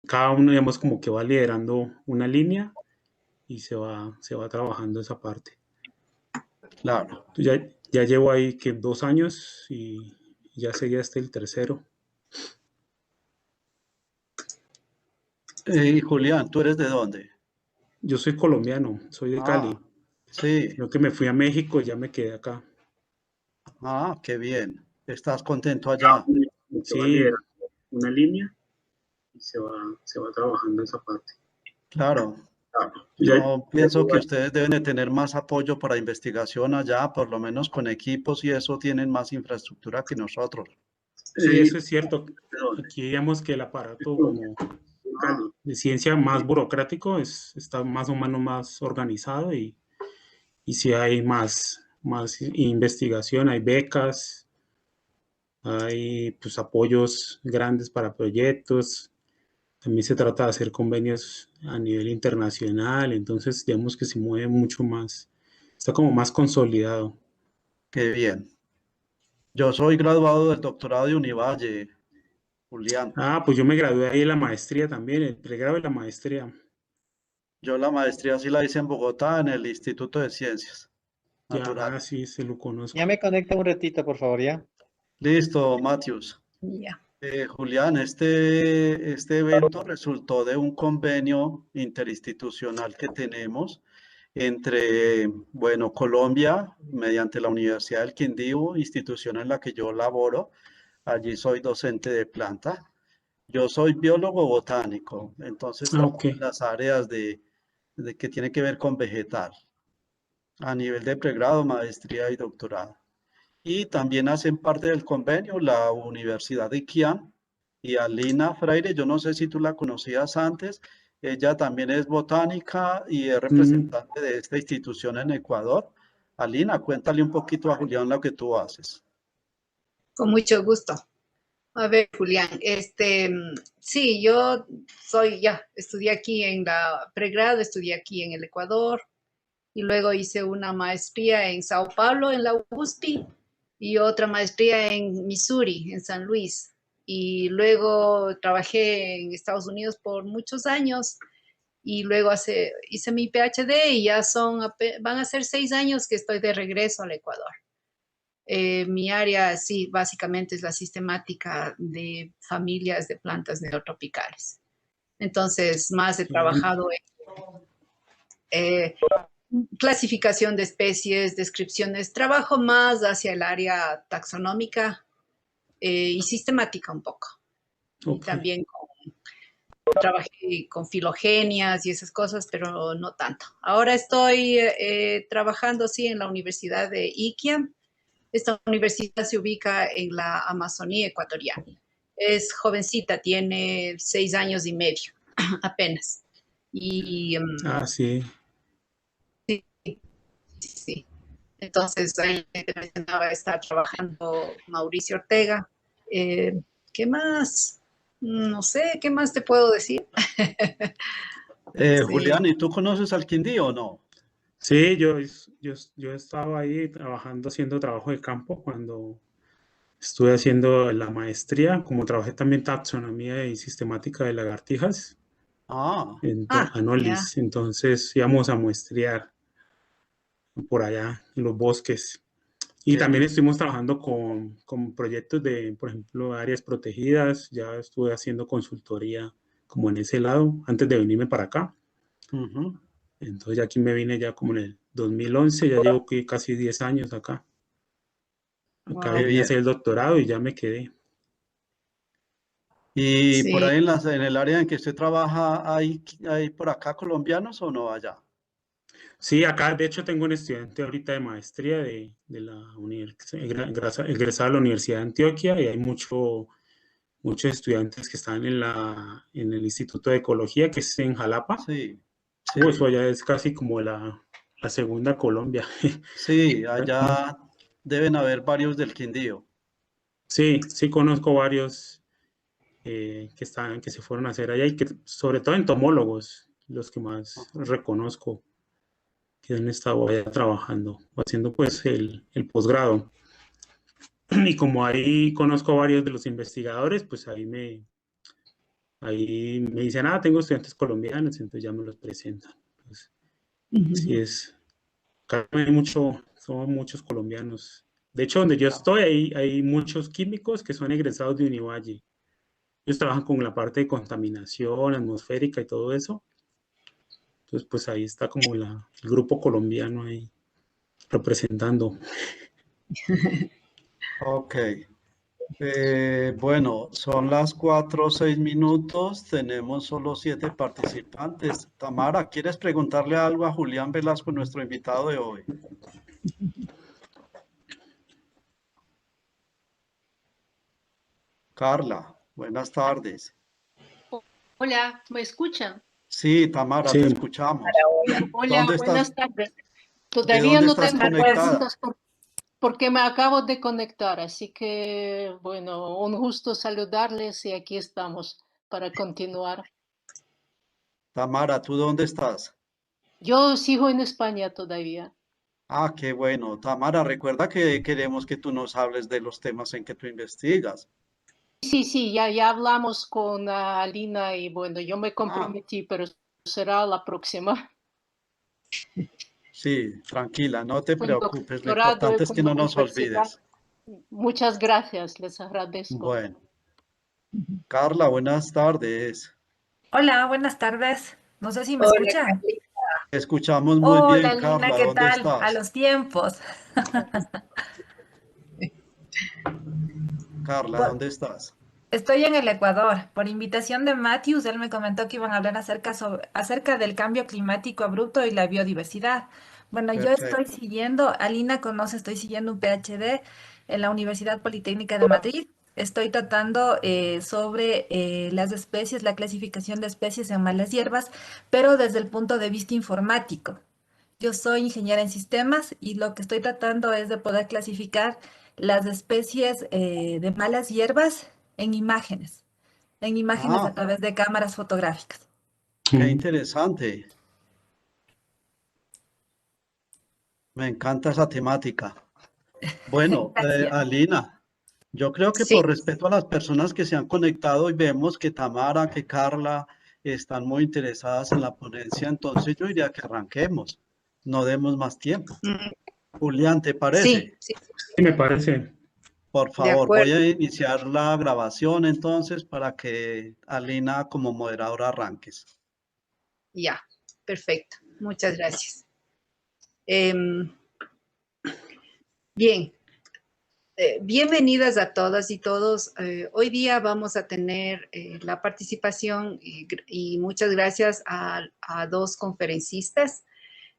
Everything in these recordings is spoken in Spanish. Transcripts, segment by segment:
cada uno, digamos, como que va liderando una línea y se va trabajando esa parte. Claro. Ya llevo ahí que 2 años y ya sería este el tercero. Y Julián, ¿tú eres de dónde? Yo soy colombiano, soy de Ah, Cali, sí. sino que me fui a México y ya me quedé acá. Ah, qué bien. ¿Estás contento allá? Sí, una línea y se va trabajando esa parte. Claro. Ya, Yo pienso que ustedes deben de tener más apoyo para investigación allá, por lo menos con equipos y eso tienen más infraestructura que nosotros. sí, eso es cierto. Aquí digamos que el aparato como de ciencia más burocrático está más o menos más organizado y sí hay más investigación, hay becas, hay pues apoyos grandes para proyectos. También se trata de hacer convenios a nivel internacional, entonces digamos que se mueve mucho más, está como más consolidado. Qué bien. Yo soy graduado del doctorado de Univalle, Julián. Ah, pues yo me gradué ahí de la maestría también, el pregrado y la maestría. Yo la maestría sí la hice en Bogotá, en el Instituto de Ciencias Ya, Naturales. sí, se lo Ya conozco. me conecta un ratito, por favor, ya. Listo, Matthews. Ya. Julián, este evento resultó de un convenio interinstitucional que tenemos entre, bueno, Colombia, mediante la Universidad del Quindío, institución en la que yo laboro. Allí soy docente de planta. Yo soy biólogo botánico, entonces Ah, ok. trabajo en las áreas de que tiene que ver con vegetal, a nivel de pregrado, maestría y doctorado. Y también hacen parte del convenio la Universidad de Kian y Alina Freire. Yo no sé si tú la conocías antes. Ella también es botánica y es Mm, representante de esta institución en Ecuador. Alina, cuéntale un poquito a Julián lo que tú haces. Con mucho gusto. A ver, Julián, sí, yo estudié aquí en la pregrado, estudié aquí en el Ecuador y luego hice una maestría en Sao Paulo, en la USP, y otra maestría en Missouri, en San Luis. Y luego trabajé en Estados Unidos por muchos años y luego hice mi PhD y van a ser 6 años que estoy de regreso al Ecuador. Mi área, sí, básicamente es la sistemática de familias de plantas neotropicales. Entonces, más he bien. trabajado en clasificación de especies, descripciones, trabajo más hacia el área taxonómica y sistemática un poco. Y Ok. también trabajé con filogenias y esas cosas, pero no tanto. Ahora estoy trabajando, sí, en la Universidad de Iquia. Esta universidad se ubica en la Amazonía ecuatoriana. Es jovencita, tiene 6 años y medio apenas. Y Ah, sí. sí, sí. Entonces, ahí te mencionaba, está trabajando Mauricio Ortega. Eh, ¿Qué más? No sé, ¿qué más te puedo decir? Sí. Julián, ¿y tú conoces al Quindío o no? Sí, yo estaba ahí trabajando, haciendo trabajo de campo cuando estuve haciendo la maestría, como trabajé también taxonomía y sistemática de lagartijas Ah, en Ya. Anolis, entonces íbamos a muestrear por allá en los bosques. Y qué también bien. estuvimos trabajando con proyectos de, por ejemplo, áreas protegidas, ya estuve haciendo consultoría como en ese lado antes de venirme para acá. Ujú. Entonces ya aquí me vine ya como en el 2011, ya llevo casi 10 años acá. Acá Qué Wow. vine a hacer bien. el doctorado y ya me quedé. Y por Sí. ahí en el área en que usted trabaja, ¿hay por acá colombianos o no allá? Sí, acá de hecho tengo un estudiante ahorita de maestría de la egresado de la Universidad de Antioquia y hay muchos estudiantes que están en el Instituto de Ecología, que es en Jalapa. Sí, Eso sí, allá es casi como la segunda Colombia. sí, allá deben haber varios del Quindío. Sí, sí conozco varios que se fueron a hacer allá y que sobre todo entomólogos, los que más Ajá. reconozco que han estado allá trabajando, o haciendo pues el posgrado. Y como ahí conozco a varios de los investigadores, pues ahí ahí me dicen, tengo estudiantes colombianos, entonces ya me los presentan. Entonces, sí es, acá son muchos colombianos. De hecho, donde yo estoy, hay muchos químicos que son egresados de Univalle. Ellos trabajan con la parte de contaminación atmosférica y todo eso. Entonces, pues ahí está como el grupo colombiano ahí representando. Ok. Bueno, son las 4:06. Tenemos solo 7 participantes. Tamara, ¿quieres preguntarle algo a Julián Velasco, nuestro invitado de hoy? Carla, buenas tardes. Hola, ¿me escuchan? Sí, Tamara, Sí. te escuchamos. Hola, ¿Dónde buenas estás? tardes. ¿De Todavía dónde no estás tengo conectada? preguntas porque me acabo de conectar, así que, bueno, un gusto saludarles y aquí estamos para continuar. Tamara, ¿tú dónde estás? Yo sigo en España todavía. Qué bueno. Tamara, recuerda que queremos que tú nos hables de los temas en que tú investigas. Sí, ya hablamos con Alina y bueno, yo me comprometí, pero será la próxima. Sí, tranquila, no te Un preocupes. Lo doctorado importante es con que la no nos universidad. olvides. Muchas gracias, les agradezco. Bueno, Carla, buenas tardes. Hola, buenas tardes. No sé si me Hola, escuchan. Carlita. Te escuchamos muy Hola, bien, Lina, Carla. ¿qué ¿Dónde tal? A estás? los tiempos. Carla, Por- ¿dónde estás? Estoy en el Ecuador. Por invitación de Matthews, él me comentó que iban a hablar acerca del cambio climático abrupto y la biodiversidad. Bueno, yo estoy Perfecto. siguiendo, Alina conoce, estoy siguiendo un PhD en la Universidad Politécnica de Madrid. Estoy tratando sobre las especies, la clasificación de especies en malas hierbas, pero desde el punto de vista informático. Yo soy ingeniera en sistemas y lo que estoy tratando es de poder clasificar las especies de malas hierbas en imágenes a Ah, través de cámaras fotográficas. qué interesante. Me encanta esa temática. Bueno, Gracias. Alina, yo creo que Sí, por respeto a las personas que se han conectado y vemos que Tamara, que Carla están muy interesadas en la ponencia, entonces yo diría que arranquemos. No demos más tiempo. mm, Julián, ¿te sí, parece? sí, Sí, me parece. Por de favor, voy acuerdo. a iniciar la grabación entonces para que Alina como moderadora arranques. Ya, perfecto. Muchas gracias. Em, bien, bienvenidas a todas y todos. Hoy día vamos a tener la participación y muchas gracias a dos conferencistas.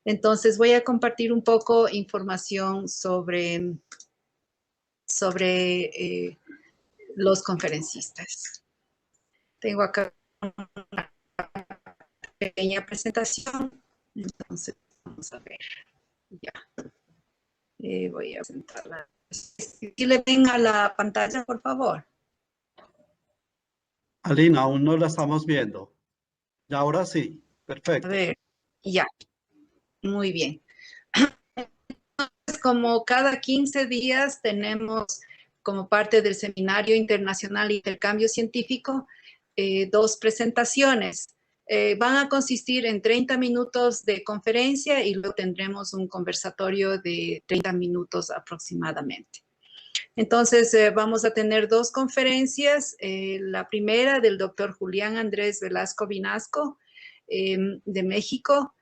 Entonces voy a compartir un poco información sobre los conferencistas. Tengo acá una pequeña presentación, entonces vamos a ver. Ya, voy a presentarla. Si le ven a la pantalla, por favor. Alina, aún no la estamos viendo. Y ahora sí, A perfecto. ver, ya, muy bien. Como cada 15 días tenemos como parte del Seminario Internacional de Intercambio Científico dos presentaciones. Van a consistir en 30 minutos de conferencia y luego tendremos un conversatorio de 30 minutos aproximadamente. Entonces, vamos a tener dos conferencias. La primera del doctor Julián Andrés Velasco Vinasco de México.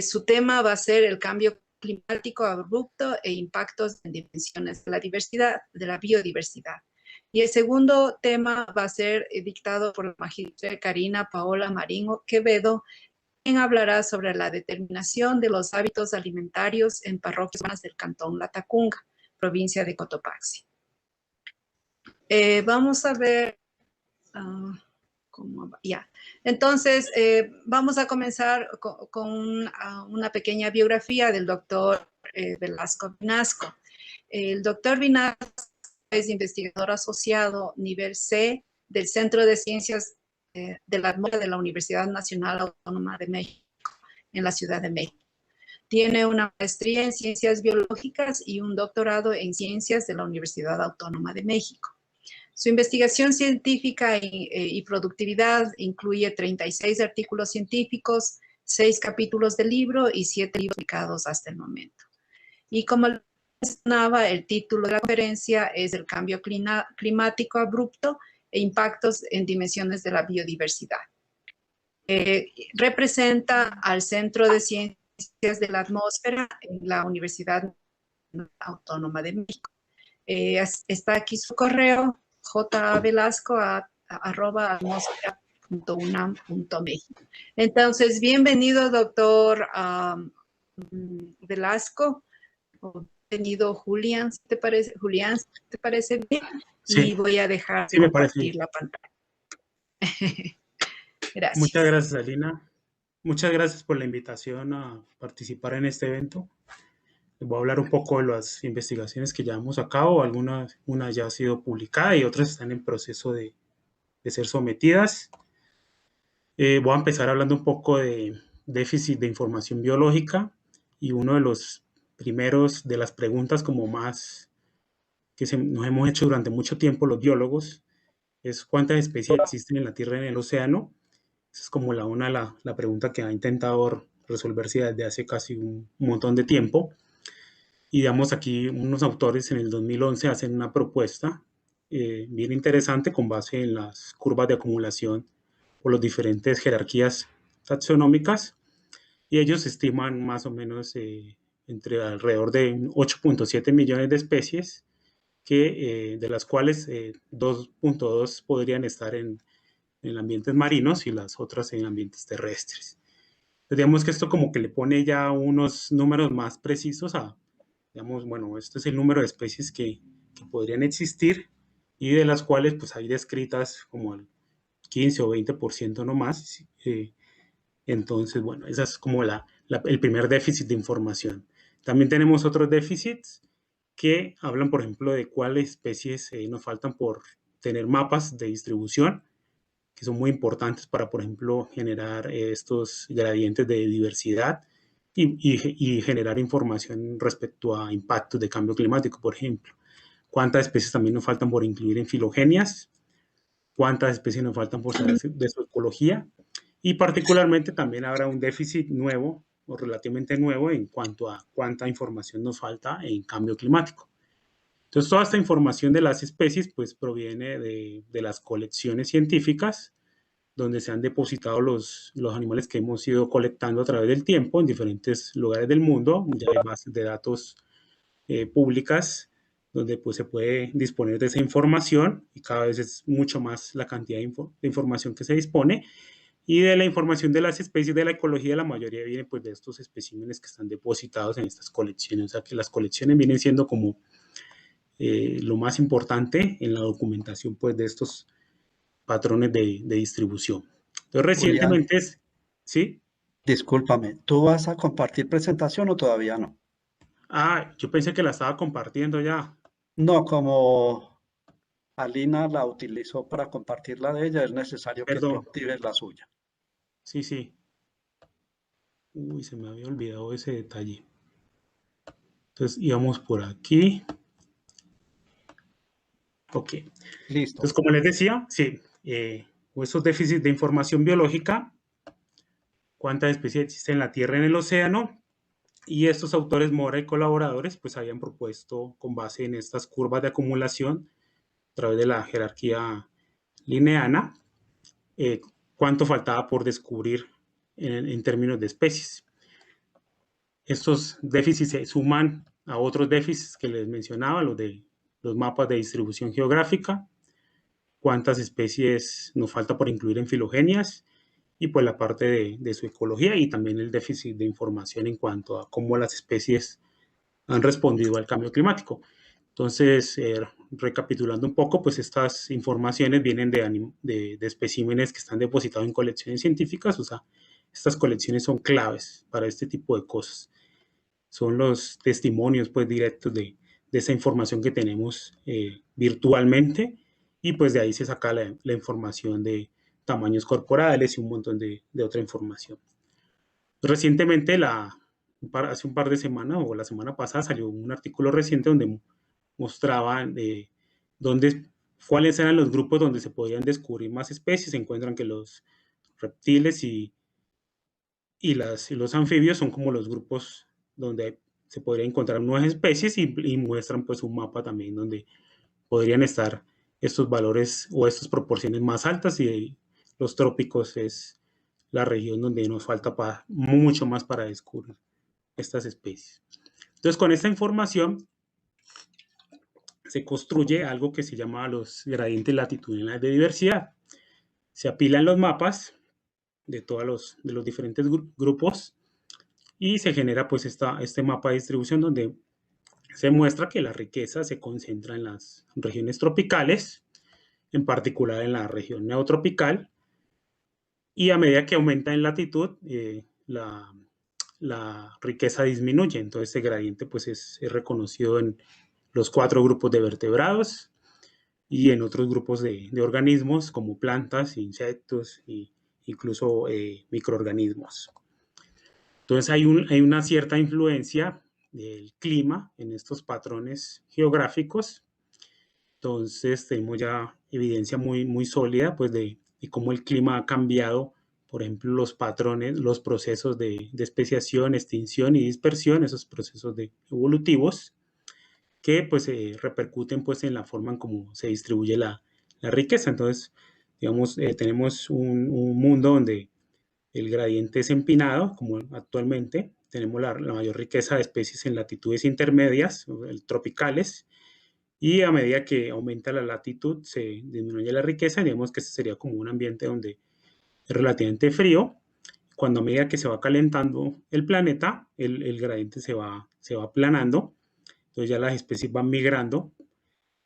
Su tema va a ser el cambio climático abrupto e impactos en dimensiones de la diversidad, de la biodiversidad. Y el segundo tema va a ser dictado por la magistra Karina Paola Marinho Quevedo, quien hablará sobre la determinación de los hábitos alimentarios en parroquias del Cantón Latacunga, provincia de Cotopaxi. Vamos a ver cómo va. Ya. Entonces, vamos a comenzar con una pequeña biografía del doctor Velasco Vinasco. El doctor Vinasco es investigador asociado nivel C del Centro de Ciencias de la Atmósfera de la Universidad Nacional Autónoma de México, en la Ciudad de México. Tiene una maestría en Ciencias Biológicas y un doctorado en Ciencias de la Universidad Autónoma de México. Su investigación científica y productividad incluye 36 artículos científicos, 6 capítulos de libro y 7 libros publicados hasta el momento. Y como mencionaba, el título de la conferencia es El cambio climático abrupto e impactos en dimensiones de la biodiversidad. Representa al Centro de Ciencias de la Atmósfera en la Universidad Autónoma de México. Está aquí su correo, javelasco@atmosfera.unam.mx. Entonces, bienvenido, doctor Velasco. Bienvenido, Julián, ¿te parece? Julián, ¿te parece bien? Sí. Y voy a dejar Sí, me parece compartir bien. la pantalla. Gracias. Muchas gracias, Alina. Muchas gracias por la invitación a participar en este evento. Les voy a hablar un poco de las investigaciones que llevamos a cabo. Una ya ha sido publicada y otras están en proceso de ser sometidas. Voy a empezar hablando un poco de déficit de información biológica, y uno de los primeros de las preguntas como más que nos hemos hecho durante mucho tiempo los biólogos es cuántas especies existen en la Tierra y en el océano. Esa es como la pregunta que ha intentado resolverse desde hace casi un montón de tiempo. Y digamos, aquí unos autores en el 2011 hacen una propuesta bien interesante con base en las curvas de acumulación por las diferentes jerarquías taxonómicas, y ellos estiman más o menos entre alrededor de 8.7 millones de especies, de las cuales 2.2 podrían estar en ambientes marinos y las otras en ambientes terrestres. Entonces, digamos que esto como que le pone ya unos números más precisos digamos, bueno, este es el número de especies que podrían existir, y de las cuales pues hay descritas como el 15 o 20% no más. Entonces, bueno, ese es como el primer déficit de información. También tenemos otros déficits que hablan, por ejemplo, de cuáles especies nos faltan por tener mapas de distribución, que son muy importantes para, por ejemplo, generar estos gradientes de diversidad y generar información respecto a impactos de cambio climático, por ejemplo. ¿Cuántas especies también nos faltan por incluir en filogenias? ¿Cuántas especies nos faltan por saber de su ecología? Y particularmente también habrá un déficit nuevo o relativamente nuevo en cuanto a cuánta información nos falta en cambio climático. Entonces, toda esta información de las especies pues proviene de las colecciones científicas, donde se han depositado los animales que hemos ido colectando a través del tiempo en diferentes lugares del mundo. Ya hay bases de datos públicas donde pues se puede disponer de esa información, y cada vez es mucho más la cantidad de información que se dispone. Y de la información de las especies de la ecología, la mayoría viene pues de estos especímenes que están depositados en estas colecciones. O sea que las colecciones vienen siendo como lo más importante en la documentación pues de estos patrones de distribución. Entonces, recientemente, Julián, ¿sí? discúlpame, ¿tú vas a compartir presentación o todavía no? Yo pensé que la estaba compartiendo ya. No, como Alina la utilizó para compartir la de ella, es necesario que tú Perdón. actives la suya. Sí, sí. Uy, se me había olvidado ese detalle. Entonces, íbamos por aquí. Ok. Listo. Entonces, como les decía, sí, esos déficits de información biológica, cuántas especies existen en la Tierra y en el océano, y estos autores, Mora y colaboradores, pues habían propuesto con base en estas curvas de acumulación a través de la jerarquía lineana, cuánto faltaba por descubrir en términos de especies. Estos déficits se suman a otros déficits que les mencionaba, los de los mapas de distribución geográfica, cuántas especies nos falta por incluir en filogenias, y pues la parte de su ecología, y también el déficit de información en cuanto a cómo las especies han respondido al cambio climático. Entonces, recapitulando un poco, pues estas informaciones vienen de especímenes que están depositados en colecciones científicas. O sea, estas colecciones son claves para este tipo de cosas. Son los testimonios pues directos de esa información que tenemos virtualmente, y pues de ahí se saca la información de tamaños corporales y un montón de otra información. Recientemente, hace un par de semanas o la semana pasada, salió un artículo reciente donde mostraban dónde cuáles eran los grupos donde se podían descubrir más especies. Se encuentran que los reptiles y los anfibios son como los grupos donde se podría encontrar nuevas especies y muestran pues un mapa también donde podrían estar estos valores o estas proporciones más altas, y los trópicos es la región donde nos falta mucho más para descubrir estas especies. Entonces, con esta información se construye algo que se llama los gradientes latitudinales de diversidad. Se apilan los mapas de todos los diferentes grupos y se genera pues este mapa de distribución donde se muestra que la riqueza se concentra en las regiones tropicales, en particular en la región neotropical, y a medida que aumenta en latitud, la riqueza disminuye. Entonces, este gradiente pues, es reconocido en los 4 grupos de vertebrados y en otros grupos de organismos como plantas, insectos e incluso microorganismos. Entonces, hay una cierta influencia del clima en estos patrones geográficos. Entonces, tenemos ya evidencia muy sólida pues, de cómo el clima ha cambiado, por ejemplo, los patrones, los procesos de especiación, extinción y dispersión, esos procesos evolutivos que pues repercuten pues en la forma en cómo se distribuye la riqueza. Entonces, digamos, tenemos un mundo donde el gradiente es empinado, como actualmente. Tenemos la mayor riqueza de especies en latitudes intermedias, tropicales, y a medida que aumenta la latitud se disminuye la riqueza. Digamos que este sería como un ambiente donde es relativamente frío. Cuando a medida que se va calentando el planeta, el gradiente se va aplanando. Entonces ya las especies van migrando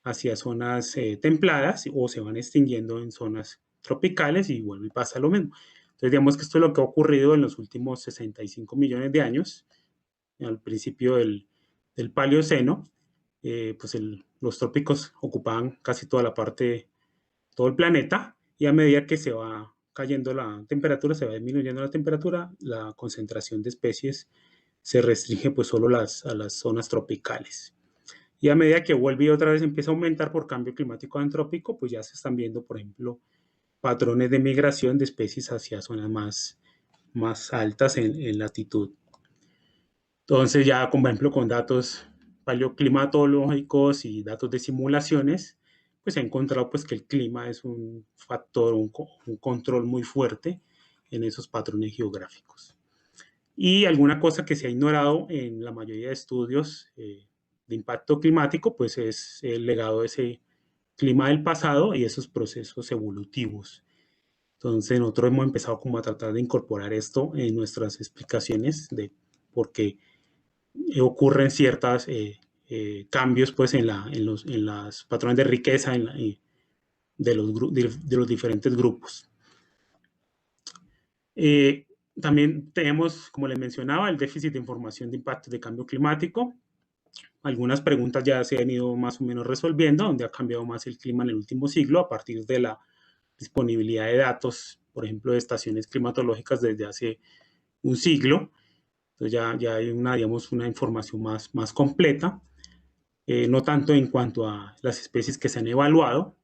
hacia zonas templadas o se van extinguiendo en zonas tropicales y bueno, y pasa lo mismo. Entonces digamos que esto es lo que ha ocurrido en los últimos 65 millones de años, al principio del Paleoceno. Pues los trópicos ocupaban casi toda la parte, todo el planeta, y a medida que se va cayendo la temperatura, se va disminuyendo la temperatura, la concentración de especies se restringe pues solo a las zonas tropicales. Y a medida que vuelve y otra vez empieza a aumentar por cambio climático antrópico, pues ya se están viendo, por ejemplo, patrones de migración de especies hacia zonas más altas en latitud. Entonces ya, por ejemplo, con datos paleoclimatológicos y datos de simulaciones, pues se ha encontrado pues, que el clima es un factor, un control muy fuerte en esos patrones geográficos. Y alguna cosa que se ha ignorado en la mayoría de estudios de impacto climático, pues es el legado de ese clima del pasado y esos procesos evolutivos. Entonces nosotros hemos empezado como a tratar de incorporar esto en nuestras explicaciones de por qué ocurren ciertos cambios pues, en los patrones de riqueza de los diferentes grupos. También tenemos, como les mencionaba, el déficit de información de impactos de cambio climático. Algunas preguntas ya se han ido más o menos resolviendo, donde ha cambiado más el clima en el último siglo a partir de la disponibilidad de datos, por ejemplo, de estaciones climatológicas desde hace un siglo. Entonces ya hay una información más completa, no tanto en cuanto a las especies que se han evaluado,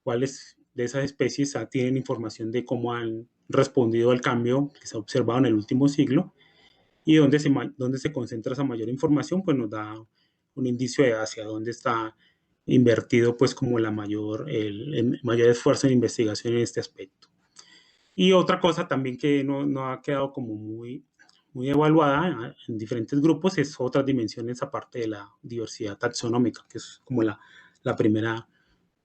cuáles de esas especies tienen información de cómo han respondido al cambio que se ha observado en el último siglo, y donde se concentra esa mayor información, pues nos da un indicio de hacia dónde está invertido pues como el mayor esfuerzo en investigación en este aspecto. Y otra cosa también que no ha quedado como muy evaluada en diferentes grupos es otras dimensiones aparte de la diversidad taxonómica, que es como la primera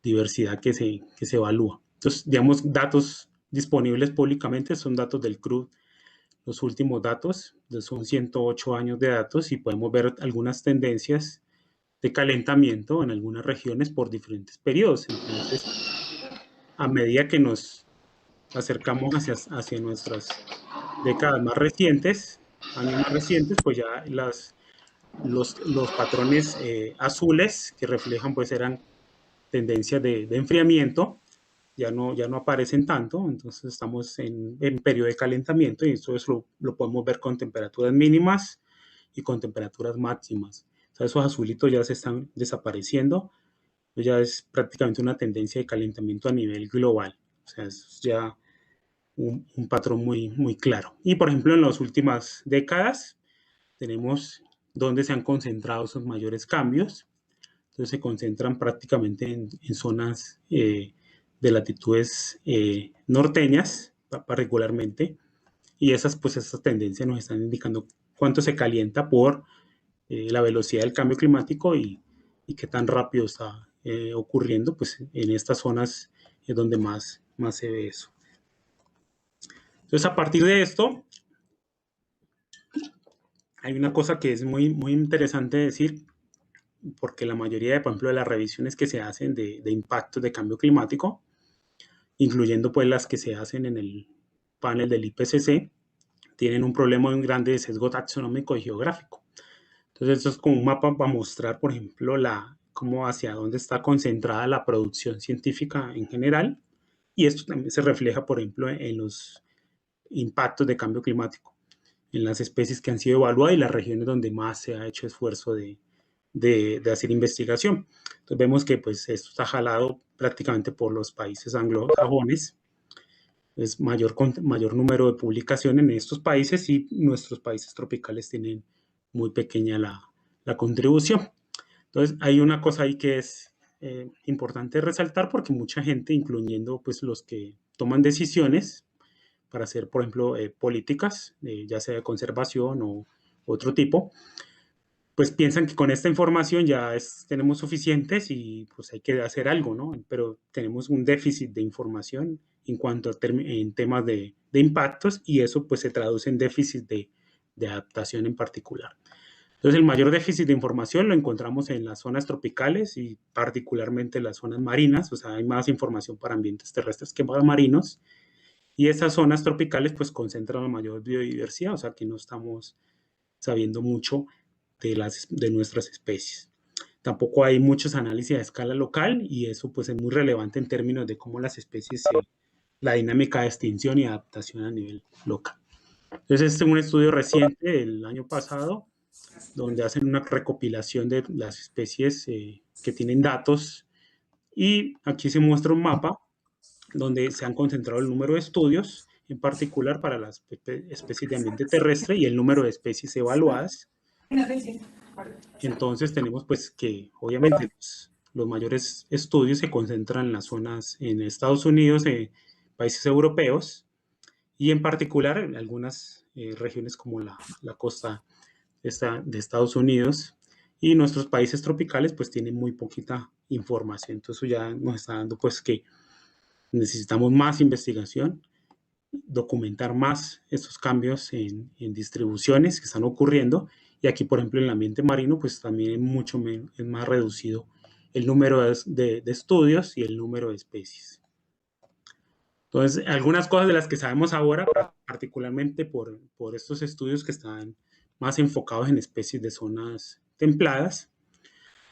diversidad que se evalúa. Entonces, digamos, datos disponibles públicamente son datos del CRUD. Los últimos datos son 108 años de datos y podemos ver algunas tendencias de calentamiento en algunas regiones por diferentes periodos. Entonces, a medida que nos acercamos hacia nuestras décadas más recientes, años más recientes, pues ya los patrones azules que reflejan, pues eran tendencias de enfriamiento, ya no aparecen tanto. Entonces estamos en periodo de calentamiento y eso lo podemos ver con temperaturas mínimas y con temperaturas máximas. O sea, esos azulitos ya se están desapareciendo ya es prácticamente una tendencia de calentamiento a nivel global. O sea, es ya un patrón muy claro. Y, por ejemplo, en las últimas décadas tenemos donde se han concentrado esos mayores cambios. Entonces, se concentran prácticamente en zonas de latitudes norteñas, particularmente, y esas tendencias nos están indicando cuánto se calienta por la velocidad del cambio climático y qué tan rápido está ocurriendo, pues en estas zonas es donde más se ve eso. Entonces, a partir de esto, hay una cosa que es muy interesante decir, porque la mayoría, de, por ejemplo, de las revisiones que se hacen de impactos de cambio climático, incluyendo pues las que se hacen en el panel del IPCC, tienen un problema muy grande de sesgo taxonómico y geográfico. Entonces, esto es como un mapa para mostrar, por ejemplo, cómo hacia dónde está concentrada la producción científica en general, y esto también se refleja, por ejemplo, en los impactos de cambio climático, en las especies que han sido evaluadas y las regiones donde más se ha hecho esfuerzo de hacer investigación. Entonces vemos que pues esto está jalado prácticamente por los países anglosajones, es mayor número de publicaciones en estos países, y nuestros países tropicales tienen muy pequeña la contribución. Entonces hay una cosa ahí que es importante resaltar, porque mucha gente, incluyendo pues los que toman decisiones para hacer, por ejemplo, políticas, ya sea de conservación o otro tipo, pues piensan que con esta información ya tenemos suficientes y pues hay que hacer algo, ¿no? Pero tenemos un déficit de información en cuanto a en temas de impactos, y eso pues se traduce en déficit de adaptación en particular. Entonces, el mayor déficit de información lo encontramos en las zonas tropicales y particularmente en las zonas marinas. O sea, hay más información para ambientes terrestres que para marinos, y esas zonas tropicales pues concentran la mayor biodiversidad, o sea que no estamos sabiendo mucho de nuestras especies. Tampoco hay muchos análisis a escala local, y eso pues es muy relevante en términos de cómo las especies, la dinámica de extinción y adaptación a nivel local. Entonces, este es un estudio reciente del año pasado, donde hacen una recopilación de las especies que tienen datos, y aquí se muestra un mapa donde se han concentrado el número de estudios, en particular para las especies de ambiente terrestre, y el número de especies evaluadas. Entonces tenemos pues que obviamente los mayores estudios se concentran en las zonas en Estados Unidos, países europeos, y en particular en algunas regiones como la costa de Estados Unidos, y nuestros países tropicales pues tienen muy poquita información. Entonces eso ya nos está dando pues que necesitamos más investigación, documentar más estos cambios en distribuciones que están ocurriendo, y aquí, por ejemplo, en el ambiente marino, pues también es más reducido el número de estudios y el número de especies. Entonces, algunas cosas de las que sabemos ahora, particularmente por estos estudios que están más enfocados en especies de zonas templadas,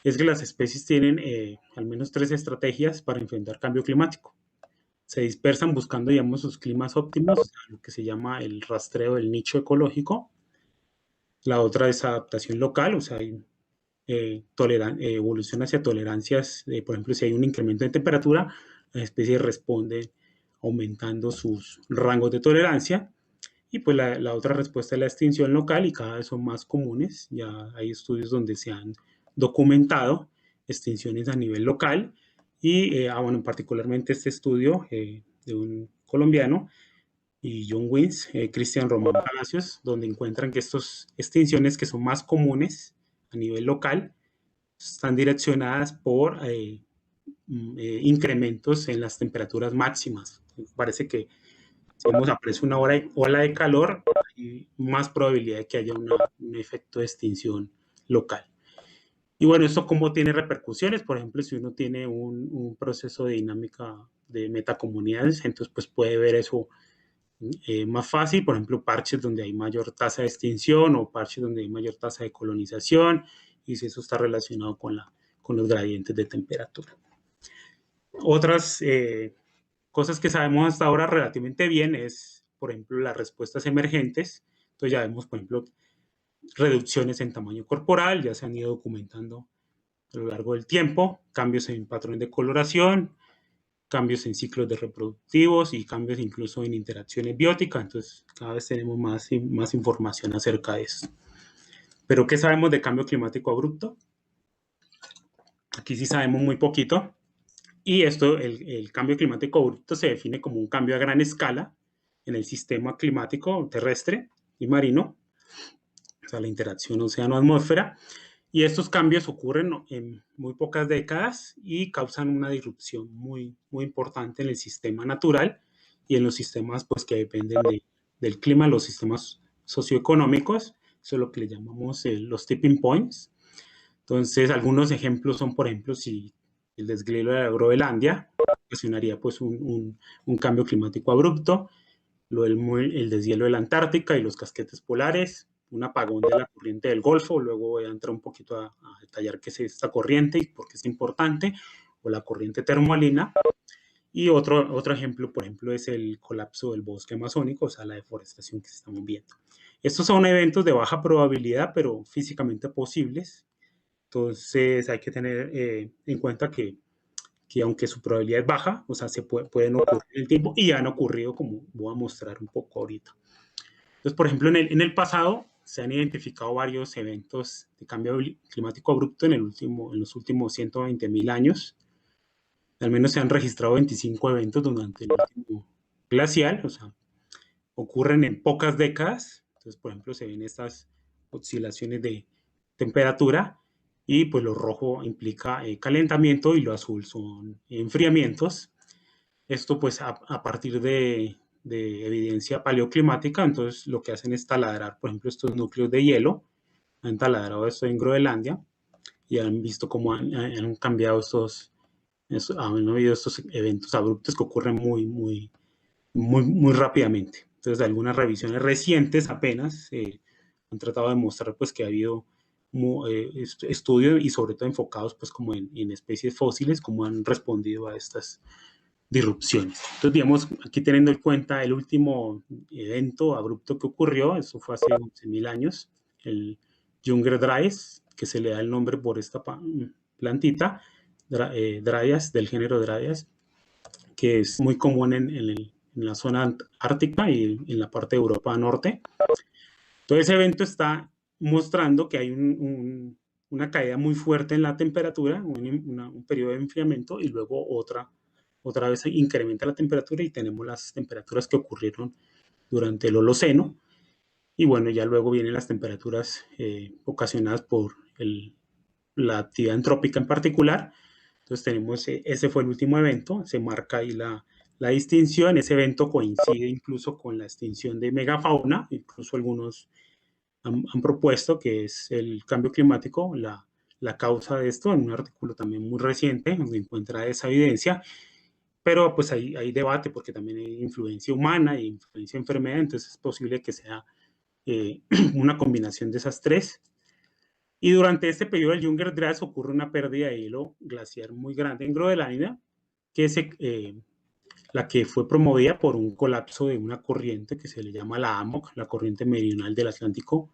es que las especies tienen al menos 3 estrategias para enfrentar cambio climático. Se dispersan buscando, digamos, sus climas óptimos, lo que se llama el rastreo del nicho ecológico. La otra es adaptación local, o sea, hay evolución hacia tolerancias. Por ejemplo, si hay un incremento de temperatura, las especies responden aumentando sus rangos de tolerancia. Y pues la otra respuesta es la extinción local, y cada vez son más comunes. Ya hay estudios donde se han documentado extinciones a nivel local. Y, bueno, particularmente este estudio de un colombiano, y John Wins, Cristian Román Palacios, donde encuentran que estas extinciones que son más comunes a nivel local están direccionadas por incrementos en las temperaturas máximas. Parece que si aparece una ola de calor, hay más probabilidad de que haya un efecto de extinción local. Y bueno, ¿esto cómo tiene repercusiones? Por ejemplo, si uno tiene un proceso de dinámica de metacomunidades, entonces pues puede ver eso más fácil. Por ejemplo, parches donde hay mayor tasa de extinción o parches donde hay mayor tasa de colonización, y si eso está relacionado con los gradientes de temperatura. Otras cosas que sabemos hasta ahora relativamente bien es, por ejemplo, las respuestas emergentes. Entonces ya vemos, por ejemplo, reducciones en tamaño corporal, ya se han ido documentando a lo largo del tiempo, cambios en patrones de coloración, cambios en ciclos de reproductivos y cambios incluso en interacciones bióticas. Entonces, cada vez tenemos más información acerca de eso. ¿Pero qué sabemos de cambio climático abrupto? Aquí sí sabemos muy poquito. Y esto, el cambio climático abrupto se define como un cambio a gran escala en el sistema climático terrestre y marino, o sea, la interacción océano-atmósfera. Y estos cambios ocurren en muy pocas décadas y causan una disrupción muy importante en el sistema natural y en los sistemas pues, que dependen del clima, los sistemas socioeconómicos. Eso es lo que le llamamos los tipping points. Entonces, algunos ejemplos son, por ejemplo, si el deshielo de la Groenlandia ocasionaría pues, un cambio climático abrupto, el deshielo de la Antártica y los casquetes polares, un apagón de la corriente del Golfo, luego voy a entrar un poquito a detallar qué es esta corriente y por qué es importante, o la corriente termoalina. Y otro ejemplo, por ejemplo, es el colapso del bosque amazónico, o sea, la deforestación que estamos viendo. Estos son eventos de baja probabilidad, pero físicamente posibles. Entonces hay que tener en cuenta que aunque su probabilidad es baja, o sea, pueden ocurrir en el tiempo y han ocurrido, como voy a mostrar un poco ahorita. Entonces, por ejemplo, en el pasado se han identificado varios eventos de cambio climático abrupto en los últimos 120.000 años. Al menos se han registrado 25 eventos durante el último glacial, o sea, ocurren en pocas décadas. Entonces, por ejemplo, se ven estas oscilaciones de temperatura y pues lo rojo implica calentamiento y lo azul son enfriamientos. Esto pues a partir de evidencia paleoclimática, entonces lo que hacen es taladrar, por ejemplo, estos núcleos de hielo, han taladrado esto en Groenlandia y han visto cómo han cambiado han habido estos eventos abruptos que ocurren muy rápidamente. Entonces, algunas revisiones recientes apenas han tratado de mostrar pues que ha habido estudios y sobre todo enfocados pues como en especies fósiles, cómo han respondido a estas disrupciones. Entonces, digamos, aquí teniendo en cuenta el último evento abrupto que ocurrió, eso fue hace 11.000 años, el Jungfrau, que se le da el nombre por esta plantita, Dryas, del género Dryas, que es muy común en la zona ártica y en la parte de Europa Norte. Todo ese evento está mostrando que hay una caída muy fuerte en la temperatura, un periodo de enfriamiento y luego otra vez incrementa la temperatura y tenemos las temperaturas que ocurrieron durante el Holoceno. Y bueno, ya luego vienen las temperaturas ocasionadas por la actividad antrópica en particular. Entonces tenemos, ese fue el último evento, se marca ahí la distinción. Ese evento coincide incluso con la extinción de megafauna, incluso algunos han propuesto que es el cambio climático la causa de esto, en un artículo también muy reciente donde encuentra esa evidencia. Pero pues hay debate porque también hay influencia humana y influencia enfermedad, entonces es posible que sea una combinación de esas tres. Y durante este periodo del Jungfrau ocurre una pérdida de hielo glaciar muy grande en Groenlandia, que es la que fue promovida por un colapso de una corriente que se le llama la AMOC, la corriente meridional del Atlántico.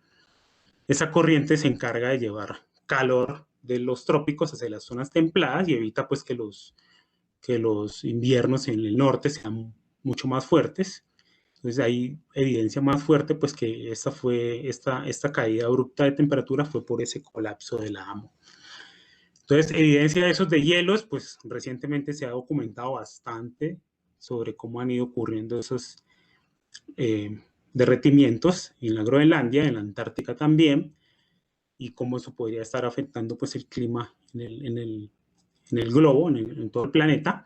Esa corriente se encarga de llevar calor de los trópicos hacia las zonas templadas y evita pues que los inviernos en el norte sean mucho más fuertes. Entonces hay evidencia más fuerte pues que esta caída abrupta de temperatura fue por ese colapso de la AMO. Entonces, evidencia de esos de hielos, pues recientemente se ha documentado bastante sobre cómo han ido ocurriendo esos derretimientos en la Groenlandia, en la Antártica también, y cómo eso podría estar afectando pues el clima en el globo, en todo el planeta.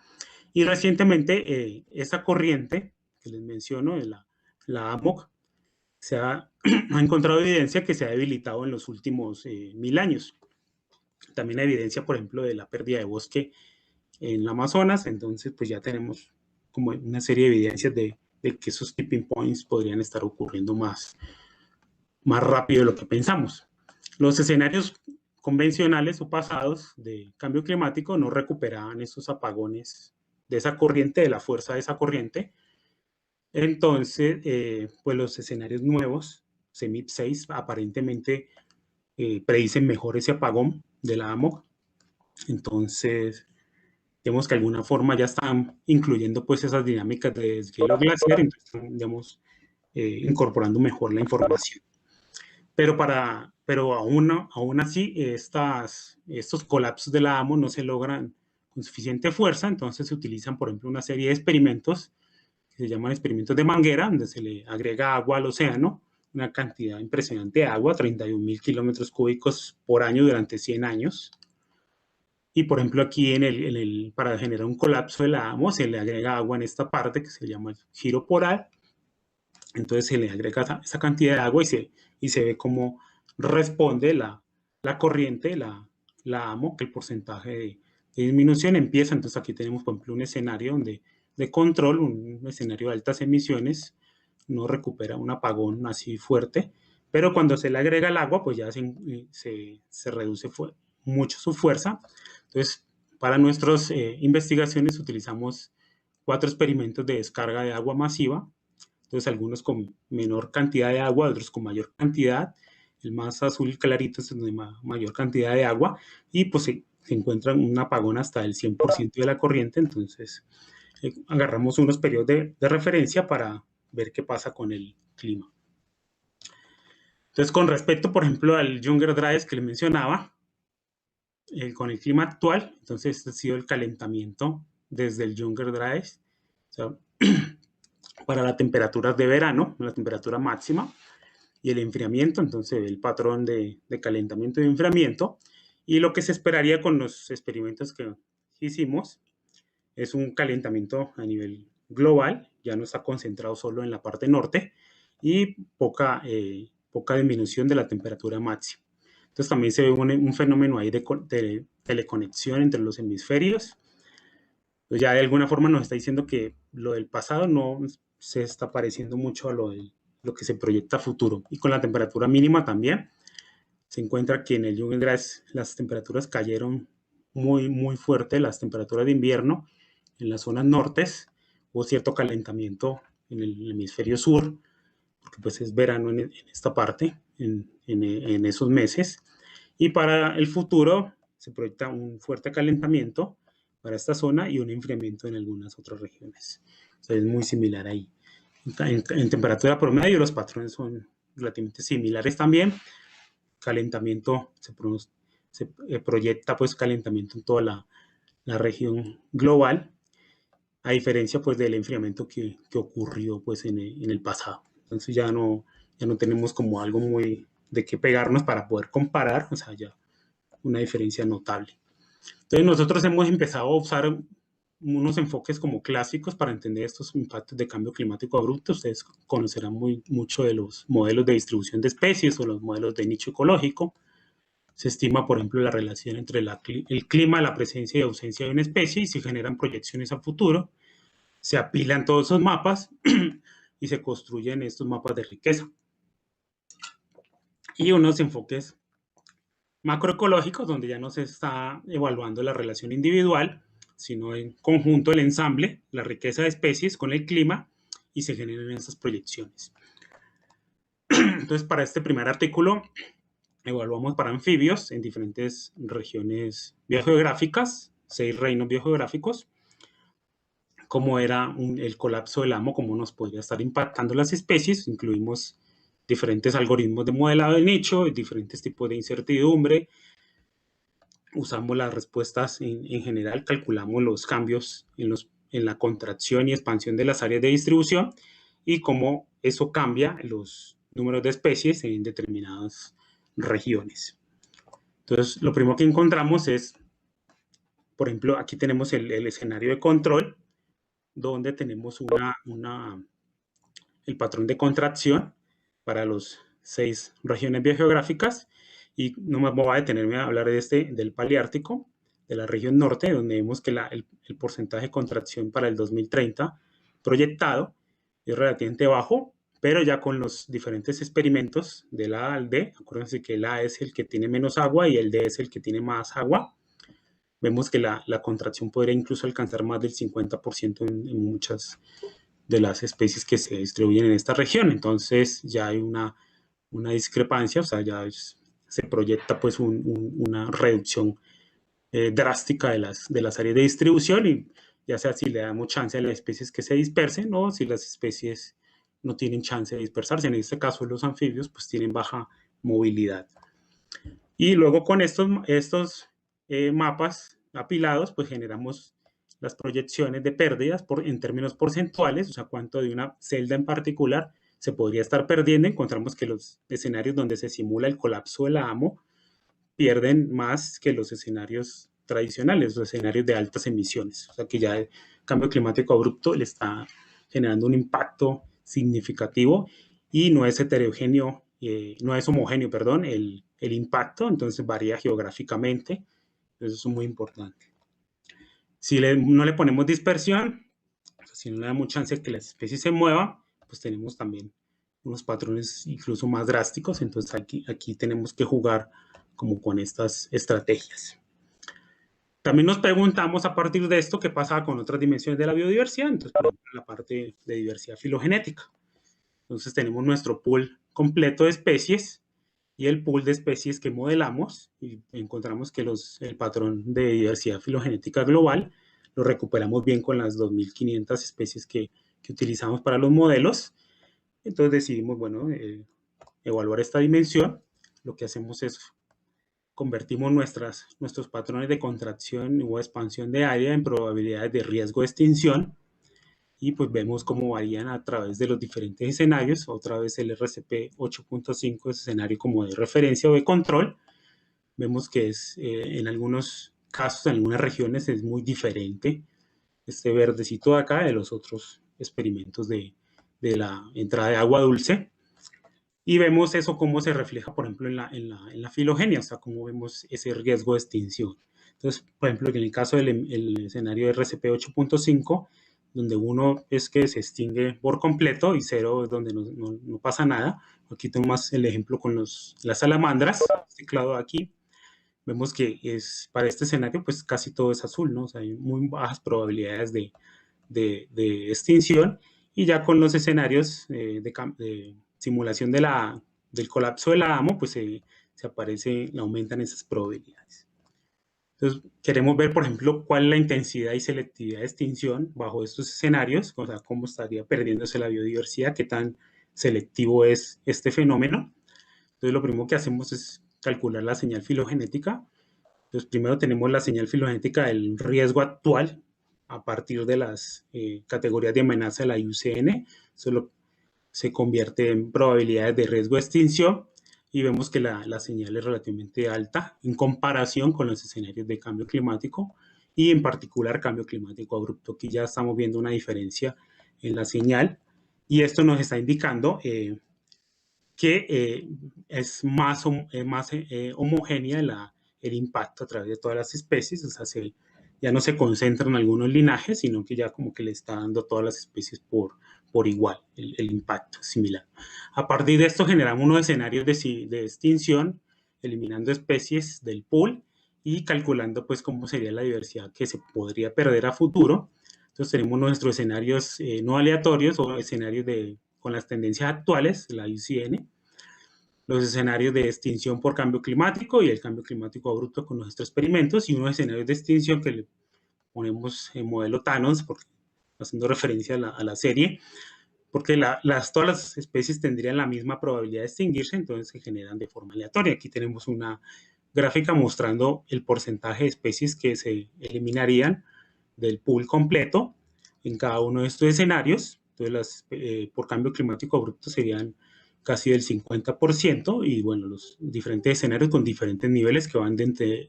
Y recientemente esa corriente que les menciono, de la AMOC, ha encontrado evidencia que se ha debilitado en los últimos 1000 años. También hay evidencia, por ejemplo, de la pérdida de bosque en el Amazonas, entonces pues ya tenemos como una serie de evidencias de que esos tipping points podrían estar ocurriendo más rápido de lo que pensamos. Los escenarios convencionales o pasados de cambio climático no recuperaban esos apagones de esa corriente, de la fuerza de esa corriente. Entonces, pues los escenarios nuevos, CEMIP 6, aparentemente predicen mejor ese apagón de la AMOC Entonces, digamos que de alguna forma ya están incluyendo pues esas dinámicas de deshielo glaciar, entonces están, digamos, incorporando mejor la información. Pero aún así, estos colapsos de la AMO no se logran con suficiente fuerza, entonces se utilizan, por ejemplo, una serie de experimentos que se llaman experimentos de manguera, donde se le agrega agua al océano, una cantidad impresionante de agua, 31.000 kilómetros cúbicos por año durante 100 años. Y, por ejemplo, aquí para generar un colapso de la AMO se le agrega agua en esta parte que se llama el giro polar. Entonces se le agrega esa cantidad de agua y se ve cómo responde la corriente, la AMO, que el porcentaje de disminución empieza. Entonces aquí tenemos, por ejemplo, un escenario de control, un escenario de altas emisiones, no recupera un apagón así fuerte, pero cuando se le agrega el agua, pues ya se reduce mucho su fuerza. Entonces, para nuestras investigaciones utilizamos 4 experimentos de descarga de agua masiva. Entonces, algunos con menor cantidad de agua, otros con mayor cantidad. El más azul clarito es de mayor cantidad de agua y pues se encuentra un apagón hasta el 100% de la corriente. Entonces, agarramos unos periodos de referencia para ver qué pasa con el clima. Entonces, con respecto, por ejemplo, al Younger Dryas que le mencionaba, con el clima actual, entonces este ha sido el calentamiento desde el Younger Dryas, o sea, para las temperaturas de verano, la temperatura máxima, y el enfriamiento, entonces el patrón de calentamiento y enfriamiento, y lo que se esperaría con los experimentos que hicimos es un calentamiento a nivel global, ya no está concentrado solo en la parte norte, y poca disminución de la temperatura máxima. Entonces también se ve un fenómeno ahí de teleconexión entre los hemisferios. Pues ya de alguna forma nos está diciendo que lo del pasado no se está pareciendo mucho a lo que se proyecta a futuro. Y con la temperatura mínima también se encuentra que en el Younger Dryas las temperaturas cayeron muy, muy fuerte, las temperaturas de invierno en las zonas nortes. Hubo cierto calentamiento en el hemisferio sur, porque pues es verano en esta parte, en esos meses. Y para el futuro se proyecta un fuerte calentamiento para esta zona y un enfriamiento en algunas otras regiones. O sea, es muy similar ahí. En temperatura promedio los patrones son relativamente similares también. Calentamiento, se proyecta pues calentamiento en toda la región global, a diferencia pues del enfriamiento que ocurrió pues en el pasado. Entonces ya no tenemos como algo muy de qué pegarnos para poder comparar, o sea, ya una diferencia notable. Entonces nosotros hemos empezado a usar unos enfoques como clásicos para entender estos impactos de cambio climático abrupto. Ustedes conocerán mucho de los modelos de distribución de especies o los modelos de nicho ecológico. Se estima, por ejemplo, la relación entre el clima, la presencia y ausencia de una especie y se generan proyecciones a futuro. Se apilan todos esos mapas y se construyen estos mapas de riqueza. Y unos enfoques macroecológicos donde ya no se está evaluando la relación individual, sino en conjunto el ensamble, la riqueza de especies con el clima y se generan esas proyecciones. Entonces, para este primer artículo, evaluamos para anfibios en diferentes regiones biogeográficas, 6 reinos biogeográficos, cómo era el colapso del AMO, cómo nos podría estar impactando las especies. Incluimos diferentes algoritmos de modelado de nicho, diferentes tipos de incertidumbre. Usamos las respuestas en general, calculamos los cambios en la contracción y expansión de las áreas de distribución y cómo eso cambia los números de especies en determinadas regiones. Entonces, lo primero que encontramos es, por ejemplo, aquí tenemos el escenario de control, donde tenemos el patrón de contracción para las 6 regiones biogeográficas. Y no me voy a detenerme a hablar del Paleártico, de la región norte, donde vemos que el porcentaje de contracción para el 2030 proyectado es relativamente bajo, pero ya con los diferentes experimentos del A al D, acuérdense que el A es el que tiene menos agua y el D es el que tiene más agua, vemos que la contracción podría incluso alcanzar más del 50% en muchas de las especies que se distribuyen en esta región. Entonces ya hay una discrepancia, o sea, ya se proyecta pues una reducción drástica de las áreas de distribución, y ya sea si le damos chance a las especies que se dispersen o si las especies no tienen chance de dispersarse. En este caso, los anfibios pues tienen baja movilidad. Y luego con estos mapas apilados, pues generamos las proyecciones de pérdidas en términos porcentuales, o sea, cuánto de una celda en particular se podría estar perdiendo. Encontramos que los escenarios donde se simula el colapso de la AMO pierden más que los escenarios tradicionales, los escenarios de altas emisiones. O sea, que ya el cambio climático abrupto le está generando un impacto significativo y no es heterogéneo, no es homogéneo, perdón, el impacto, entonces varía geográficamente. Eso es muy importante. Si no le ponemos dispersión, si no le damos chance de que las especies se muevan, pues tenemos también unos patrones incluso más drásticos. Entonces aquí tenemos que jugar como con estas estrategias. También nos preguntamos a partir de esto qué pasa con otras dimensiones de la biodiversidad. Entonces, por ejemplo, la parte de diversidad filogenética. Entonces tenemos nuestro pool completo de especies y el pool de especies que modelamos, y encontramos que el patrón de diversidad filogenética global lo recuperamos bien con las 2.500 especies que utilizamos para los modelos. Entonces decidimos, bueno, evaluar esta dimensión. Lo que hacemos es convertimos nuestros patrones de contracción o expansión de área en probabilidades de riesgo de extinción, y pues vemos cómo varían a través de los diferentes escenarios. Otra vez el RCP 8.5 es escenario como de referencia o de control. Vemos que en algunos casos, en algunas regiones es muy diferente este verdecito de acá de los otros experimentos de la entrada de agua dulce. Y vemos eso cómo se refleja, por ejemplo, en la filogenia, o sea, cómo vemos ese riesgo de extinción. Entonces, por ejemplo, en el caso del escenario de RCP 8.5, donde 1 es que se extingue por completo y 0 es donde no pasa nada. Aquí tengo más el ejemplo con las salamandras, ciclado aquí. Vemos que para este escenario, pues casi todo es azul, ¿no? O sea, hay muy bajas probabilidades de extinción. Y ya con los escenarios de simulación del colapso de la AMO, pues aumentan esas probabilidades. Entonces, queremos ver, por ejemplo, cuál es la intensidad y selectividad de extinción bajo estos escenarios, o sea, cómo estaría perdiéndose la biodiversidad, qué tan selectivo es este fenómeno. Entonces, lo primero que hacemos es calcular la señal filogenética. Entonces, primero tenemos la señal filogenética del riesgo actual a partir de las categorías de amenaza de la IUCN. Eso se convierte en probabilidades de riesgo de extinción, y vemos que la señal es relativamente alta en comparación con los escenarios de cambio climático, y en particular cambio climático abrupto. Aquí ya estamos viendo una diferencia en la señal, y esto nos está indicando que es más homogénea el impacto a través de todas las especies. O sea, ya no se concentra en algunos linajes, sino que ya como que le está dando a todas las especies por igual, el impacto similar. A partir de esto generamos unos escenarios de extinción, eliminando especies del pool y calculando pues cómo sería la diversidad que se podría perder a futuro. Entonces tenemos nuestros escenarios no aleatorios, o escenarios con las tendencias actuales, la IUCN, los escenarios de extinción por cambio climático y el cambio climático abrupto con nuestros experimentos, y unos escenarios de extinción que le ponemos en modelo Thanos, haciendo referencia a la serie, porque todas las especies tendrían la misma probabilidad de extinguirse, entonces se generan de forma aleatoria. Aquí tenemos una gráfica mostrando el porcentaje de especies que se eliminarían del pool completo en cada uno de estos escenarios. Entonces, por cambio climático abrupto serían casi del 50%, y bueno, los diferentes escenarios con diferentes niveles que van de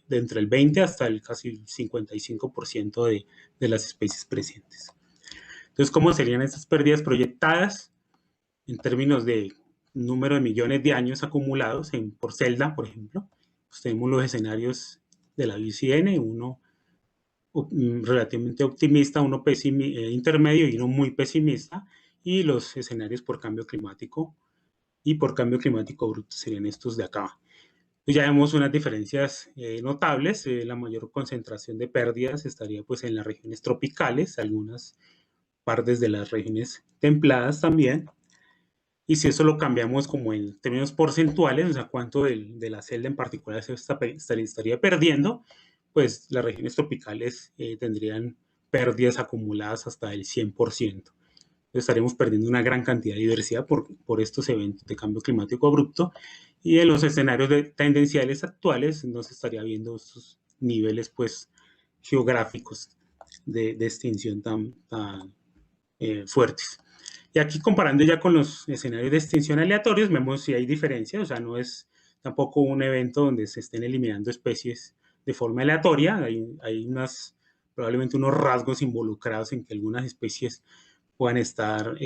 entre el 20 hasta el casi 55% de las especies presentes. Entonces, ¿cómo serían estas pérdidas proyectadas en términos de número de millones de años acumulados por celda, por ejemplo? Pues tenemos los escenarios de la IUCN, uno relativamente optimista, uno intermedio y uno muy pesimista, y los escenarios por cambio climático y por cambio climático abrupto serían estos de acá. Ya vemos unas diferencias notables. La mayor concentración de pérdidas estaría pues en las regiones tropicales, algunas partes de las regiones templadas también. Y si eso lo cambiamos como en términos porcentuales, o sea, cuánto de la celda en particular se estaría perdiendo, pues las regiones tropicales tendrían pérdidas acumuladas hasta el 100%. Estaremos perdiendo una gran cantidad de diversidad por estos eventos de cambio climático abrupto, y en los escenarios tendenciales actuales no se estaría viendo estos niveles pues geográficos de extinción tan fuertes. Y aquí, comparando ya con los escenarios de extinción aleatorios, vemos si hay diferencias. O sea, no es tampoco un evento donde se estén eliminando especies de forma aleatoria. Hay probablemente unos rasgos involucrados en que algunas especies puedan estar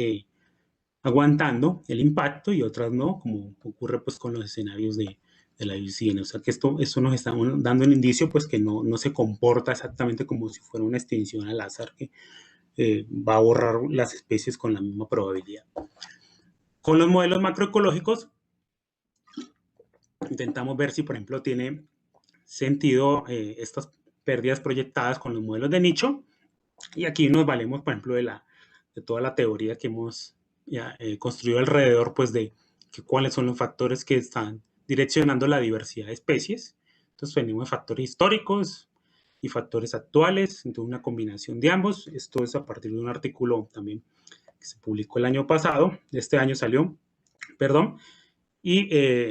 aguantando el impacto y otras no, como ocurre pues con los escenarios de la IUCN. O sea, que esto nos está dando un indicio pues que no se comporta exactamente como si fuera una extinción al azar, que va a borrar las especies con la misma probabilidad. Con los modelos macroecológicos intentamos ver si, por ejemplo, tiene sentido estas pérdidas proyectadas con los modelos de nicho, y aquí nos valemos, por ejemplo, de toda la teoría que hemos ya, construido alrededor pues de cuáles son los factores que están direccionando la diversidad de especies. Entonces tenemos factores históricos y factores actuales, entonces una combinación de ambos. Esto es a partir de un artículo también que se publicó el año pasado, este año salió, perdón, y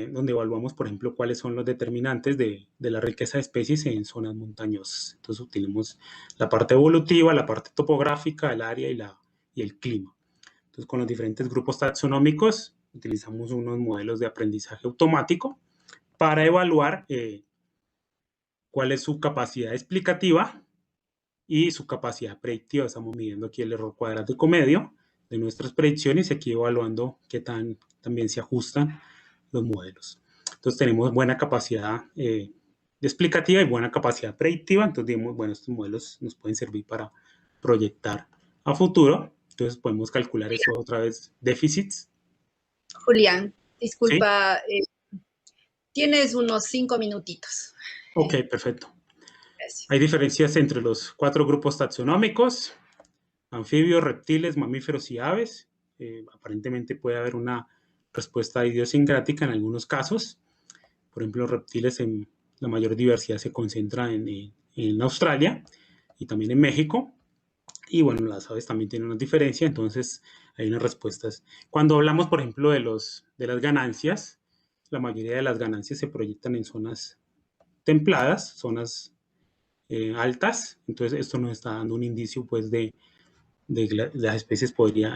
donde evaluamos, por ejemplo, cuáles son los determinantes de la riqueza de especies en zonas montañosas. Entonces utilizamos la parte evolutiva, la parte topográfica, el área y el clima. Entonces, con los diferentes grupos taxonómicos utilizamos unos modelos de aprendizaje automático para evaluar cuál es su capacidad explicativa y su capacidad predictiva. Estamos midiendo aquí el error cuadrático medio de nuestras predicciones y aquí evaluando qué también se ajustan los modelos. Entonces tenemos buena capacidad explicativa y buena capacidad predictiva. Entonces digamos, bueno, estos modelos nos pueden servir para proyectar a futuro. Entonces podemos calcular eso otra vez, déficits. Julián, disculpa, ¿sí? Tienes unos 5 minutitos. Ok, perfecto. Gracias. Hay diferencias entre los 4 grupos taxonómicos: anfibios, reptiles, mamíferos y aves. Aparentemente puede haber una respuesta idiosincrática en algunos casos. Por ejemplo, los reptiles, en la mayor diversidad se concentra en Australia y también en México. Y bueno, las aves también tienen una diferencia, entonces hay unas respuestas. Cuando hablamos, por ejemplo, de las ganancias, la mayoría de las ganancias se proyectan en zonas templadas, zonas altas. Entonces esto nos está dando un indicio pues de las especies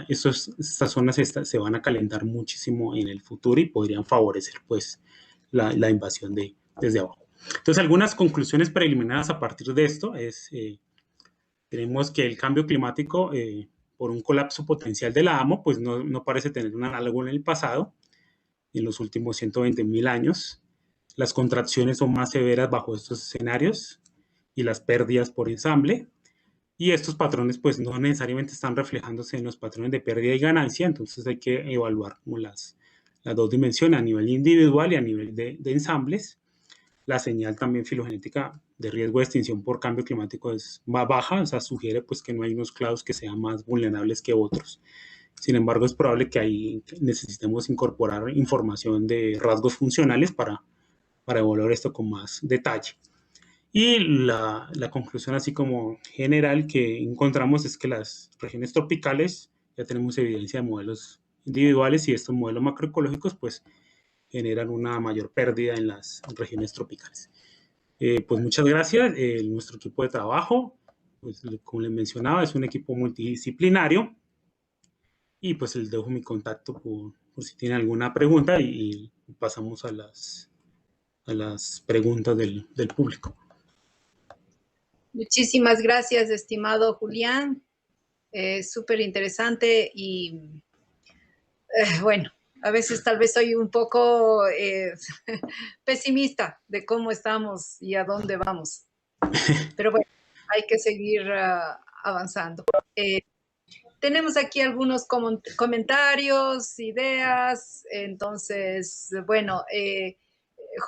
estas zonas se van a calentar muchísimo en el futuro y podrían favorecer pues la invasión desde abajo. Entonces, algunas conclusiones preliminares a partir de esto es, tenemos que el cambio climático por un colapso potencial de la AMO pues no parece tener un análogo en el pasado, en los últimos 120.000 años. Las contracciones son más severas bajo estos escenarios y las pérdidas por ensamble. Y estos patrones pues no necesariamente están reflejándose en los patrones de pérdida y ganancia, entonces hay que evaluar como las dos dimensiones, a nivel individual y a nivel de ensambles. La señal también filogenética de riesgo de extinción por cambio climático es más baja, o sea, sugiere pues que no hay unos clados que sean más vulnerables que otros. Sin embargo, es probable que ahí necesitemos incorporar información de rasgos funcionales para evaluar esto con más detalle. Y la conclusión así como general que encontramos es que las regiones tropicales ya tenemos evidencia de modelos individuales y estos modelos macroecológicos pues generan una mayor pérdida en las regiones tropicales. Pues muchas gracias. Nuestro equipo de trabajo, pues como les mencionaba, es un equipo multidisciplinario y pues les dejo mi contacto por si tienen alguna pregunta y pasamos a las preguntas del público. Muchísimas gracias, estimado Julián. Súper interesante y bueno, a veces tal vez soy un poco pesimista de cómo estamos y a dónde vamos. Pero bueno, hay que seguir avanzando. Tenemos aquí algunos comentarios, ideas. Entonces, bueno,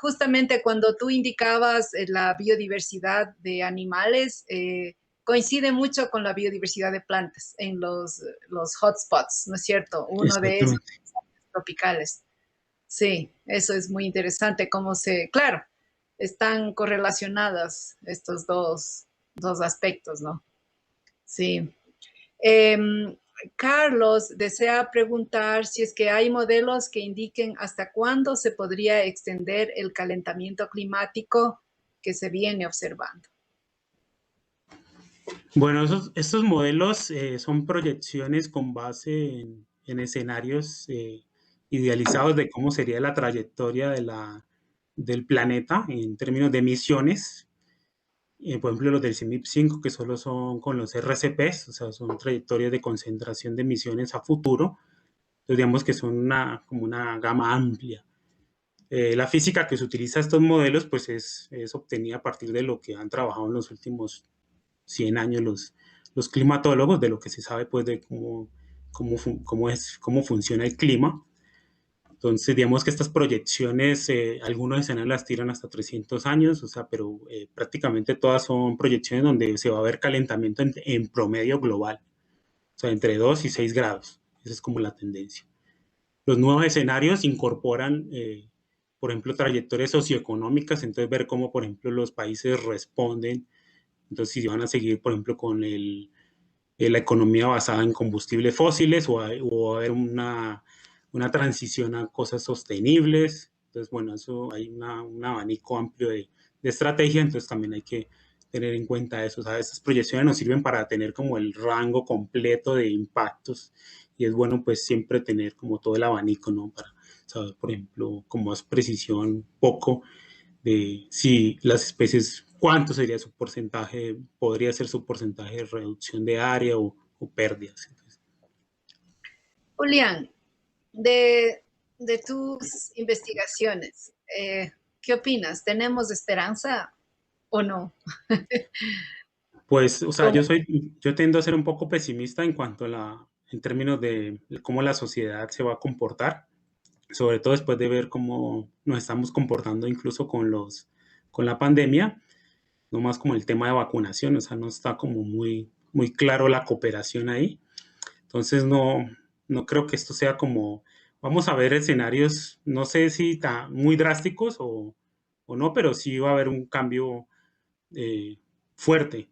justamente cuando tú indicabas la biodiversidad de animales, coincide mucho con la biodiversidad de plantas en los hotspots, ¿no es cierto? Uno de esos tropicales. Sí, eso es muy interesante, cómo claro, están correlacionadas estos dos aspectos, ¿no? Sí. Carlos desea preguntar si es que hay modelos que indiquen hasta cuándo se podría extender el calentamiento climático que se viene observando. Bueno, estos modelos son proyecciones con base en escenarios idealizados de cómo sería la trayectoria del planeta en términos de emisiones. Por ejemplo, los del CIMIP 5, que solo son con los RCPs, o sea, son trayectorias de concentración de emisiones a futuro. Entonces, digamos que son como una gama amplia. La física que se utiliza estos modelos, pues es obtenida a partir de lo que han trabajado en los últimos 100 años los climatólogos, de lo que se sabe pues de cómo funciona el clima. Entonces, digamos que estas proyecciones, algunos escenarios las tiran hasta 300 años, o sea, pero prácticamente todas son proyecciones donde se va a ver calentamiento en promedio global, o sea, entre 2 y 6 grados. Esa es como la tendencia. Los nuevos escenarios incorporan, por ejemplo, trayectorias socioeconómicas, entonces ver cómo, por ejemplo, los países responden. Entonces, si van a seguir, por ejemplo, con la economía basada en combustibles fósiles o va a haber una transición a cosas sostenibles. Entonces, bueno, eso hay un abanico amplio de estrategia, entonces también hay que tener en cuenta eso. O sea, estas proyecciones nos sirven para tener como el rango completo de impactos y es bueno pues siempre tener como todo el abanico, ¿no? Para saber, por ejemplo, con más precisión poco de si las especies, cuánto sería su porcentaje, podría ser su porcentaje de reducción de área o pérdidas. Entonces, Julián, de tus investigaciones, ¿qué opinas? ¿Tenemos esperanza o no? pues, o sea, yo tiendo a ser un poco pesimista en cuanto en términos de cómo la sociedad se va a comportar, sobre todo después de ver cómo nos estamos comportando incluso con la pandemia, no más como el tema de vacunación, o sea, no está como muy claro la cooperación ahí. Entonces, no creo que esto sea como, vamos a ver escenarios, no sé si muy drásticos o no, pero sí va a haber un cambio fuerte.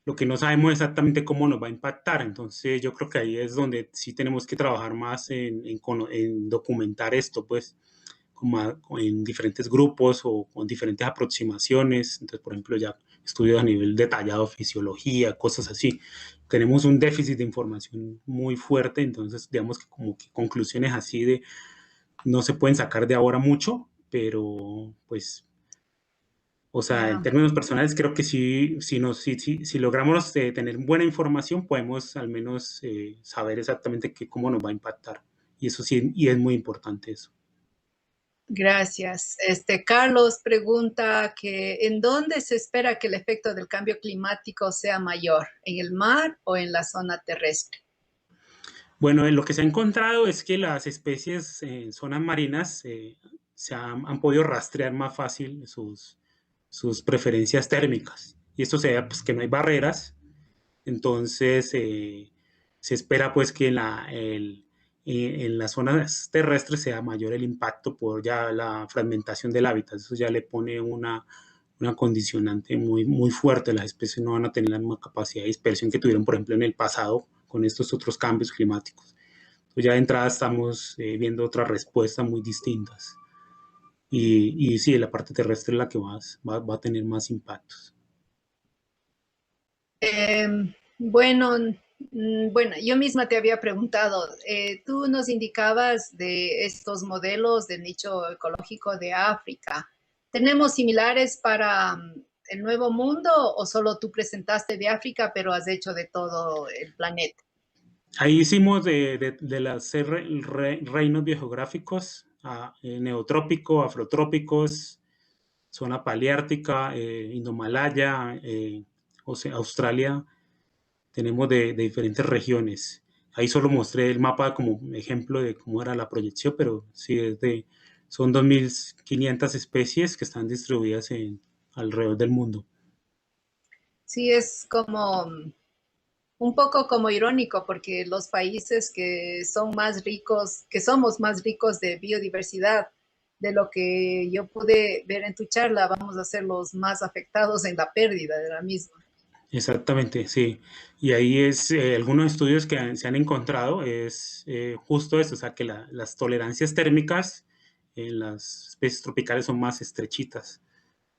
Lo que no sabemos exactamente cómo nos va a impactar. Entonces, yo creo que ahí es donde sí tenemos que trabajar más en documentar esto, pues, como en diferentes grupos o con diferentes aproximaciones. Entonces, por ejemplo, ya estudios a nivel detallado, fisiología, cosas así. Tenemos un déficit de información muy fuerte, entonces, digamos que como que conclusiones así no se pueden sacar de ahora mucho, pero pues o sea, en términos personales, creo que si logramos tener buena información, podemos al menos saber exactamente cómo nos va a impactar. Y eso sí, y es muy importante eso. Gracias. Carlos pregunta que ¿en dónde se espera que el efecto del cambio climático sea mayor? ¿En el mar o en la zona terrestre? Bueno, lo que se ha encontrado es que las especies en zonas marinas han podido rastrear más fácil sus preferencias térmicas. Y esto se debe pues que no hay barreras. Entonces, se espera pues que en las zonas terrestres sea mayor el impacto por ya la fragmentación del hábitat. Eso ya le pone una condicionante muy fuerte. Las especies no van a tener la misma capacidad de dispersión que tuvieron, por ejemplo, en el pasado con estos otros cambios climáticos. Entonces, ya de entrada estamos viendo otras respuestas muy distintas. Y sí, la parte terrestre es la que va a tener más impactos. Bueno, yo misma te había preguntado, tú nos indicabas de estos modelos de nicho ecológico de África. ¿Tenemos similares para el Nuevo Mundo o solo tú presentaste de África, pero has hecho de todo el planeta? Ahí hicimos de los reinos biogeográficos, neotrópico, afrotrópicos, zona paleártica, Indomalaya, Australia. Tenemos de diferentes regiones. Ahí solo mostré el mapa como ejemplo de cómo era la proyección, pero sí son 2.500 especies que están distribuidas alrededor del mundo. Sí, es como un poco como irónico porque los países que son más ricos, que somos más ricos de biodiversidad, de lo que yo pude ver en tu charla, vamos a ser los más afectados en la pérdida de la misma. Exactamente, sí. Y ahí es, algunos estudios que se han encontrado es justo eso, o sea, que las tolerancias térmicas en las especies tropicales son más estrechitas,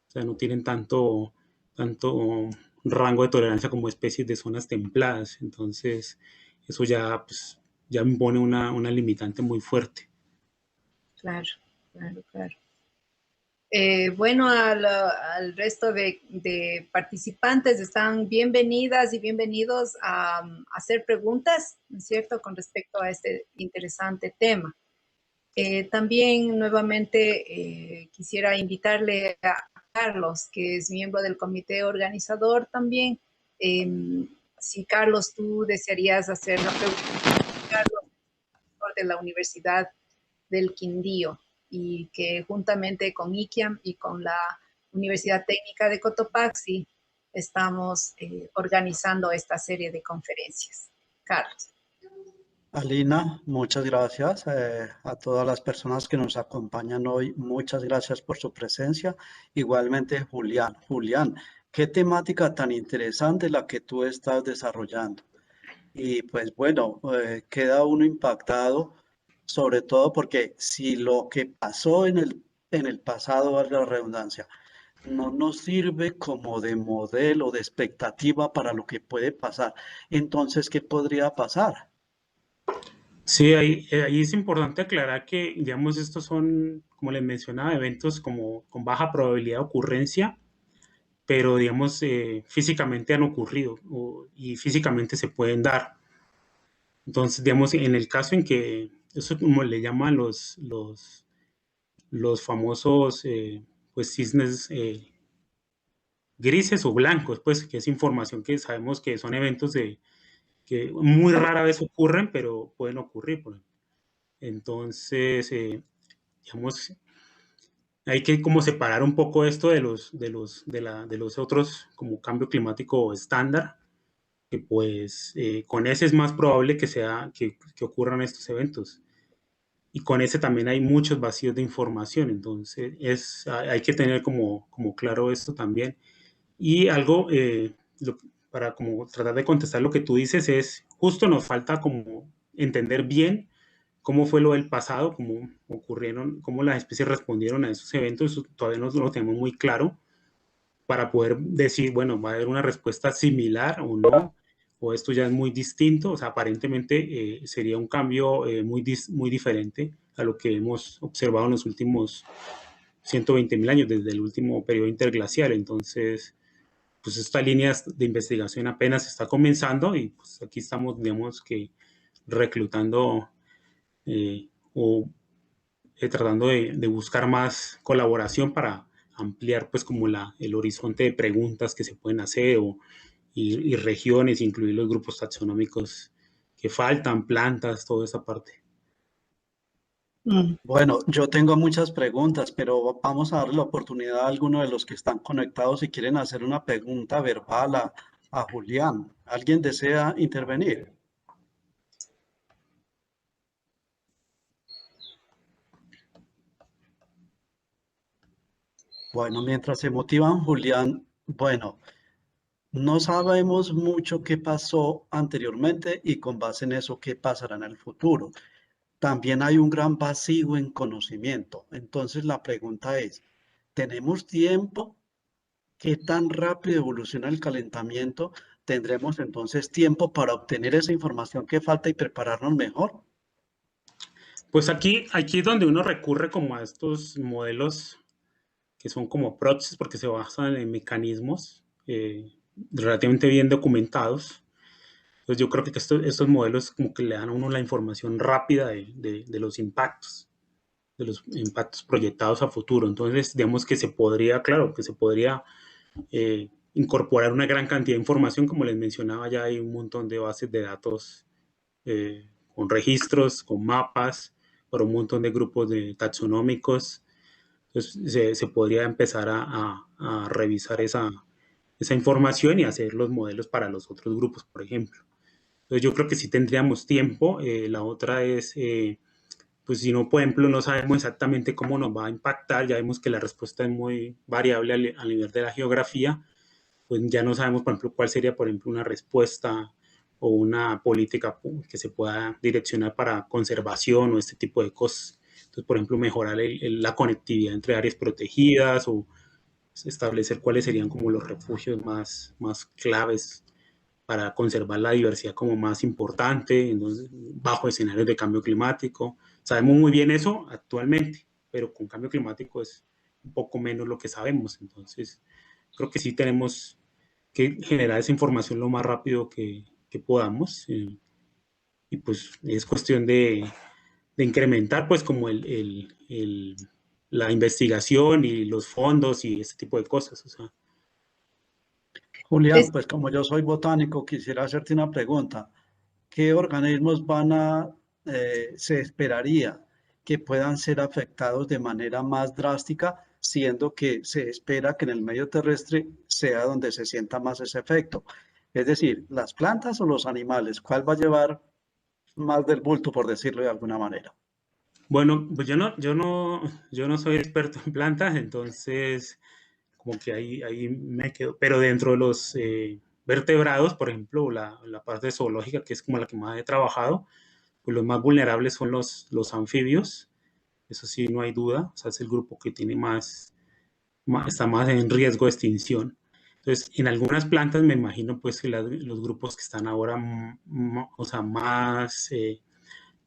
o sea, no tienen tanto rango de tolerancia como especies de zonas templadas. Entonces, eso ya, pues, ya impone una limitante muy fuerte. Claro, claro, claro. Bueno, al resto de participantes están bienvenidas y bienvenidos a hacer preguntas, ¿no es cierto?, con respecto a este interesante tema. También nuevamente quisiera invitarle a Carlos, que es miembro del comité organizador también. Si Carlos, tú desearías hacer la pregunta, Carlos, de la Universidad del Quindío, y que juntamente con ICIAM y con la Universidad Técnica de Cotopaxi estamos organizando esta serie de conferencias. Carlos. Alina, muchas gracias. A todas las personas que nos acompañan hoy, muchas gracias por su presencia. Igualmente, Julián. Julián, qué temática tan interesante la que tú estás desarrollando. Y pues bueno, queda uno impactado, sobre todo porque si lo que pasó en el pasado, valga la redundancia, no nos sirve como de modelo, de expectativa para lo que puede pasar, entonces, ¿qué podría pasar? Sí, ahí es importante aclarar que, digamos, estos son, como les mencionaba, eventos como con baja probabilidad de ocurrencia, pero, digamos, físicamente han ocurrido y físicamente se pueden dar. Entonces, digamos, en el caso en que, eso como le llaman los famosos, pues, cisnes grises o blancos, pues, que es información que sabemos que son eventos que muy rara vez ocurren, pero pueden ocurrir. Entonces, digamos, hay que como separar un poco esto de los otros como cambio climático estándar, que pues con ese es más probable que ocurran estos eventos. Y con ese también hay muchos vacíos de información, entonces hay que tener como claro esto también. Y algo, para como tratar de contestar lo que tú dices, es justo nos falta como entender bien cómo fue lo del pasado, cómo ocurrieron, cómo las especies respondieron a esos eventos. Eso todavía no lo tenemos muy claro para poder decir, bueno, va a haber una respuesta similar o no, o esto ya es muy distinto. O sea, aparentemente sería un cambio muy diferente a lo que hemos observado en los últimos 120.000 años, desde el último periodo interglacial. Entonces, pues esta línea de investigación apenas está comenzando y pues aquí estamos, digamos que reclutando o tratando de buscar más colaboración para ampliar pues como el horizonte de preguntas que se pueden hacer y regiones, incluir los grupos taxonómicos que faltan, plantas, toda esa parte. Bueno, yo tengo muchas preguntas, pero vamos a darle la oportunidad a alguno de los que están conectados si quieren hacer una pregunta verbal a Julián. ¿Alguien desea intervenir? Bueno, mientras se motivan, Julián, bueno, no sabemos mucho qué pasó anteriormente y con base en eso, qué pasará en el futuro. También hay un gran vacío en conocimiento. Entonces la pregunta es, ¿tenemos tiempo? ¿Qué tan rápido evoluciona el calentamiento? ¿Tendremos entonces tiempo para obtener esa información que falta y prepararnos mejor? Pues aquí es donde uno recurre como a estos modelos que son como prótesis porque se basan en mecanismos relativamente bien documentados. Entonces yo creo que estos modelos como que le dan a uno la información rápida de los impactos proyectados a futuro. Entonces, digamos que se podría, claro, que se podría incorporar una gran cantidad de información, como les mencionaba, ya hay un montón de bases de datos con registros, con mapas, por un montón de grupos taxonómicos. Entonces, se podría empezar a revisar esa información y hacer los modelos para los otros grupos, por ejemplo. Entonces, yo creo que sí tendríamos tiempo. La otra es, pues si no, por ejemplo, no sabemos exactamente cómo nos va a impactar, ya vemos que la respuesta es muy variable al nivel de la geografía, pues ya no sabemos, por ejemplo, cuál sería, por ejemplo, una respuesta o una política que se pueda direccionar para conservación o este tipo de cosas. Entonces, por ejemplo, mejorar la conectividad entre áreas protegidas o establecer cuáles serían como los refugios más claves para conservar la diversidad como más importante, entonces, bajo escenarios de cambio climático. Sabemos muy bien eso actualmente, pero con cambio climático es un poco menos lo que sabemos. Entonces, creo que sí tenemos que generar esa información lo más rápido que podamos. Y pues es cuestión de incrementar pues como la investigación y los fondos y ese tipo de cosas. O sea. Julián, pues como yo soy botánico, quisiera hacerte una pregunta. ¿Qué organismos se esperaría que puedan ser afectados de manera más drástica, siendo que se espera que en el medio terrestre sea donde se sienta más ese efecto? Es decir, ¿las plantas o los animales? ¿Cuál va a llevar más del bulto, por decirlo de alguna manera? Bueno, pues yo no soy experto en plantas, entonces como que ahí me quedo. Pero dentro de los vertebrados, por ejemplo, la parte zoológica, que es como la que más he trabajado, pues los más vulnerables son los anfibios. Eso sí, no hay duda. O sea, es el grupo que tiene está más en riesgo de extinción. Entonces, en algunas plantas me imagino pues que los grupos que están ahora, o sea,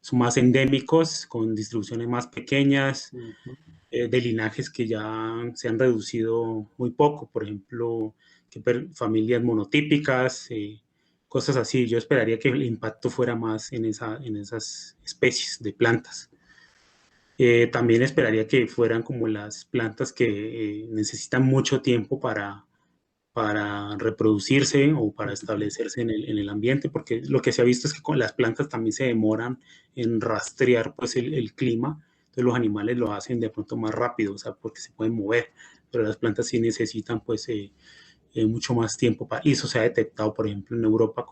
son más endémicos, con distribuciones más pequeñas, de linajes que ya se han reducido muy poco, por ejemplo, familias monotípicas, cosas así. Yo esperaría que el impacto fuera más en esas especies de plantas. También esperaría que fueran como las plantas que necesitan mucho tiempo para reproducirse o para establecerse en el ambiente, porque lo que se ha visto es que con las plantas también se demoran en rastrear pues el clima, entonces los animales lo hacen de pronto más rápido, o sea, porque se pueden mover, pero las plantas sí necesitan pues mucho más tiempo, y eso se ha detectado, por ejemplo, en Europa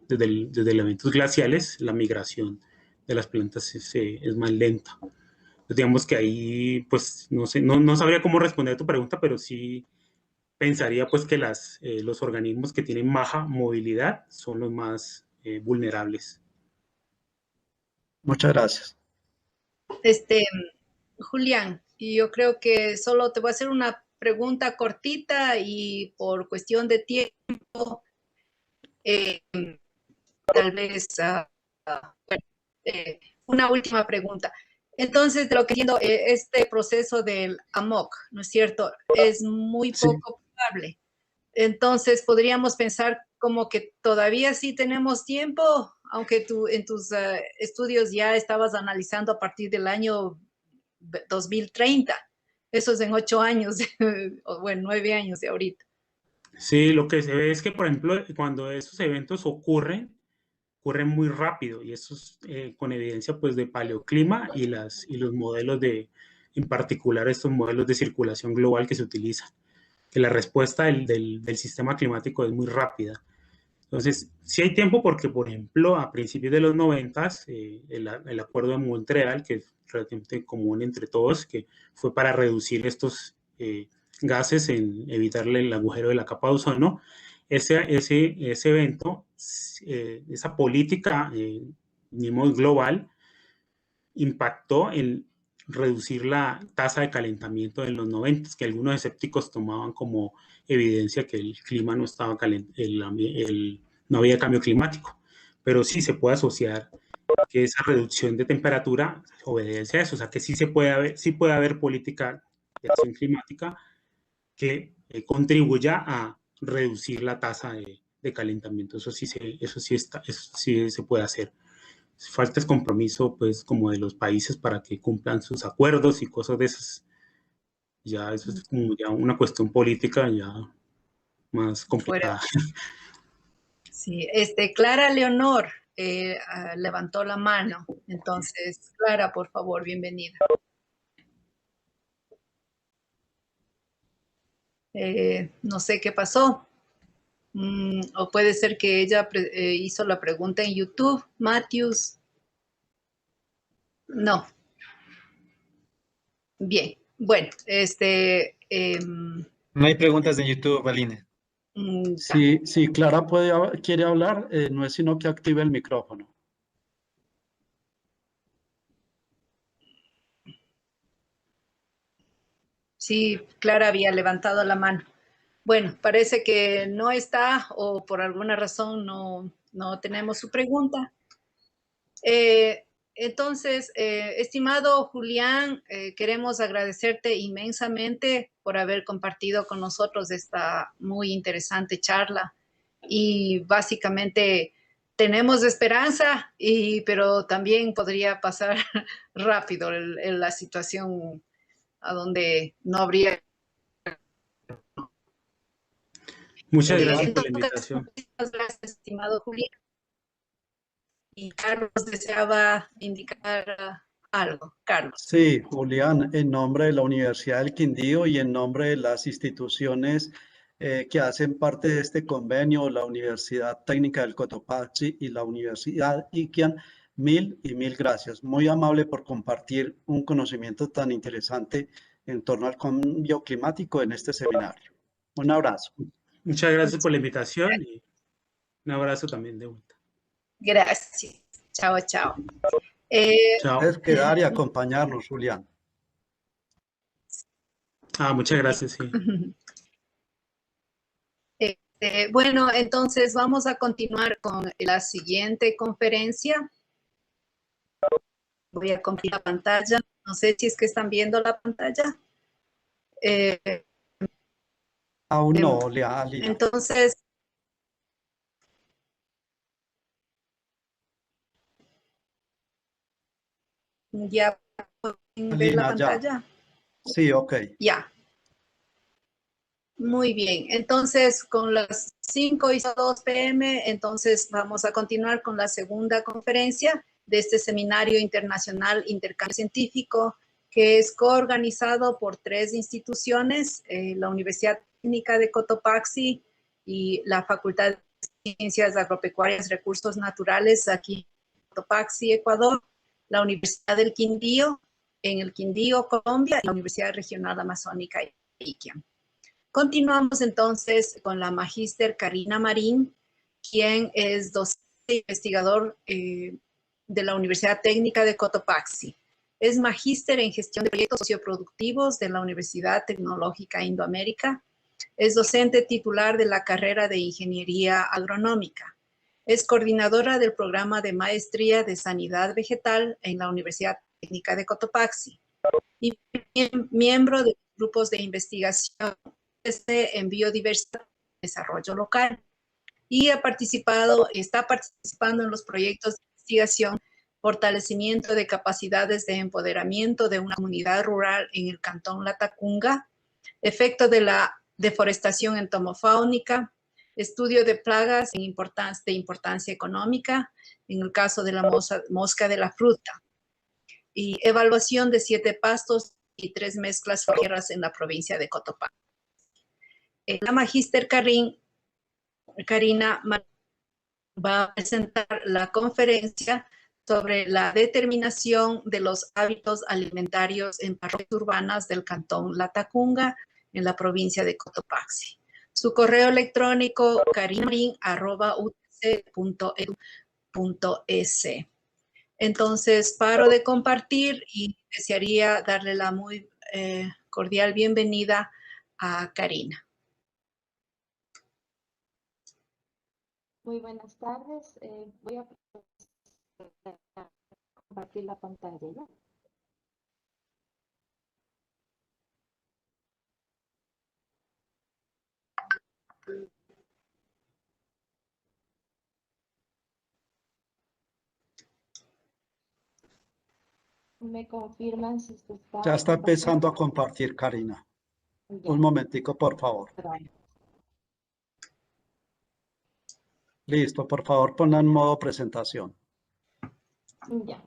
desde eventos glaciales, la migración de las plantas es más lenta. Entonces, digamos que ahí, pues, no sé, no sabría cómo responder a tu pregunta, pero sí pensaría pues que los organismos que tienen baja movilidad son los más vulnerables. Muchas gracias. Julián, y yo creo que solo te voy a hacer una pregunta cortita y por cuestión de tiempo, tal vez una última pregunta. Entonces, de lo que entiendo, este proceso del AMOC, ¿no es cierto?, es muy poco probable. Entonces, podríamos pensar como que todavía sí tenemos tiempo, aunque tú en tus estudios ya estabas analizando a partir del año 2030. Eso es en 8 años, o bueno, 9 años de ahorita. Sí, lo que se ve es que, por ejemplo, cuando esos eventos ocurren muy rápido y eso es con evidencia pues de paleoclima y los modelos en particular estos modelos de circulación global que se utilizan, que la respuesta del sistema climático es muy rápida. Entonces, sí hay tiempo porque, por ejemplo, a principios de los 90, el acuerdo de Montreal, que es relativamente común entre todos, que fue para reducir estos gases, en evitarle el agujero de la capa de ozono, ese evento, esa política global, impactó en reducir la tasa de calentamiento en los 90, que algunos escépticos tomaban como evidencia que el clima no estaba no había cambio climático, pero sí se puede asociar que esa reducción de temperatura obedece a eso, o sea que sí puede haber política de acción climática que contribuya a reducir la tasa de calentamiento, eso sí se puede hacer. Falta es compromiso, pues, como de los países para que cumplan sus acuerdos y cosas de esas. Ya eso es como ya una cuestión política ya más complicada. Sí, Clara Leonor levantó la mano. Entonces, Clara, por favor, bienvenida. No sé qué pasó. O puede ser que ella hizo la pregunta en YouTube. Matthews. No. Bien. Bueno, No hay preguntas en YouTube, Aline. ya. Si Clara quiere hablar, no es sino que active el micrófono. Sí, Clara había levantado la mano. Bueno, parece que no está o por alguna razón no tenemos su pregunta. Entonces, estimado Julián, queremos agradecerte inmensamente por haber compartido con nosotros esta muy interesante charla y básicamente tenemos esperanza, pero también podría pasar rápido la situación a donde no habría. Muchas gracias por la Entonces, invitación. muchas gracias, estimado Julián. Y Carlos deseaba indicar algo. Carlos. Sí, Julián, en nombre de la Universidad del Quindío y en nombre de las instituciones que hacen parte de este convenio, la Universidad Técnica del Cotopaxi y la Universidad Iquian, mil y mil gracias. Muy amable por compartir un conocimiento tan interesante en torno al cambio climático en este seminario. Un abrazo. Muchas gracias por la invitación y un abrazo también de vuelta. Gracias. Chao, chao. Chao. Puedes quedar y acompañarnos, Julián. Muchas gracias, sí. Bueno, entonces vamos a continuar con la siguiente conferencia. Voy a compartir la pantalla. No sé si es que están viendo la pantalla. Aún no, Lina. Entonces, ¿ya pueden ver la Lina, ya. pantalla? Sí, ok. Ya. Muy bien. Entonces, con las 5:02 p.m., entonces vamos a continuar con la segunda conferencia de este Seminario Internacional Intercambio Científico, que es coorganizado por 3 instituciones, la Universidad Técnica de Cotopaxi y la Facultad de Ciencias Agropecuarias y Recursos Naturales aquí en Cotopaxi, Ecuador, la Universidad del Quindío, en el Quindío, Colombia, y la Universidad Regional Amazónica Iquiam. Continuamos entonces con la magíster Karina Marín, quien es docente e investigador de la Universidad Técnica de Cotopaxi. Es magíster en gestión de proyectos socioproductivos de la Universidad Tecnológica Indoamérica. Es docente titular de la carrera de Ingeniería Agronómica. Es coordinadora del programa de maestría de Sanidad Vegetal en la Universidad Técnica de Cotopaxi y miembro de grupos de investigación en biodiversidad y desarrollo local. Y está participando en los proyectos de investigación, fortalecimiento de capacidades de empoderamiento de una comunidad rural en el cantón Latacunga, efecto de la deforestación entomofáunica, estudio de plagas de importancia económica, en el caso de la mosca de la fruta, y evaluación de 7 pastos y 3 mezclas forrajeras en la provincia de Cotopaxi. La magíster Karina va a presentar la conferencia sobre la determinación de los hábitos alimentarios en parroquias urbanas del cantón Latacunga, en la provincia de Cotopaxi. Su correo electrónico karinamarin@utc.edu.es. Entonces, paro de compartir y desearía darle la muy cordial bienvenida a Karina. Muy buenas tardes. Voy a compartir la pantalla ya. ¿Me confirman si se está Ya está empezando a compartiendo? compartir, Karina. Ya. Un momentico, por favor. Listo, por favor, ponla en modo presentación. Ya.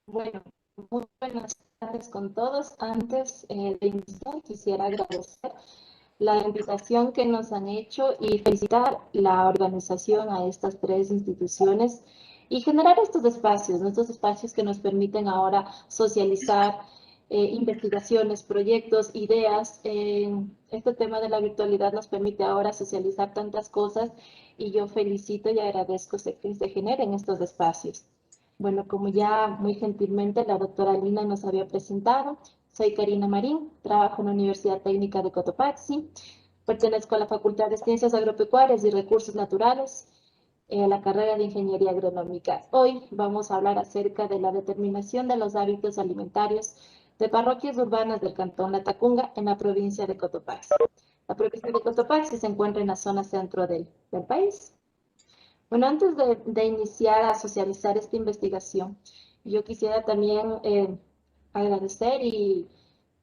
Bueno, muy buenas tardes con todos. Antes de iniciar, quisiera agradecer la invitación que nos han hecho y felicitar la organización a estas tres instituciones y generar estos espacios, ¿no? Estos espacios que nos permiten ahora socializar investigaciones, proyectos, ideas. Este tema de la virtualidad nos permite ahora socializar tantas cosas y yo felicito y agradezco que se generen estos espacios. Bueno, como ya muy gentilmente la doctora Lina nos había presentado, soy Karina Marín, trabajo en la Universidad Técnica de Cotopaxi, pertenezco a la Facultad de Ciencias Agropecuarias y Recursos Naturales, la carrera de Ingeniería Agronómica. Hoy vamos a hablar acerca de la determinación de los hábitos alimentarios de parroquias urbanas del Cantón Latacunga en la provincia de Cotopaxi. La provincia de Cotopaxi se encuentra en la zona centro del país. Bueno, antes de iniciar a socializar esta investigación, yo quisiera también agradecer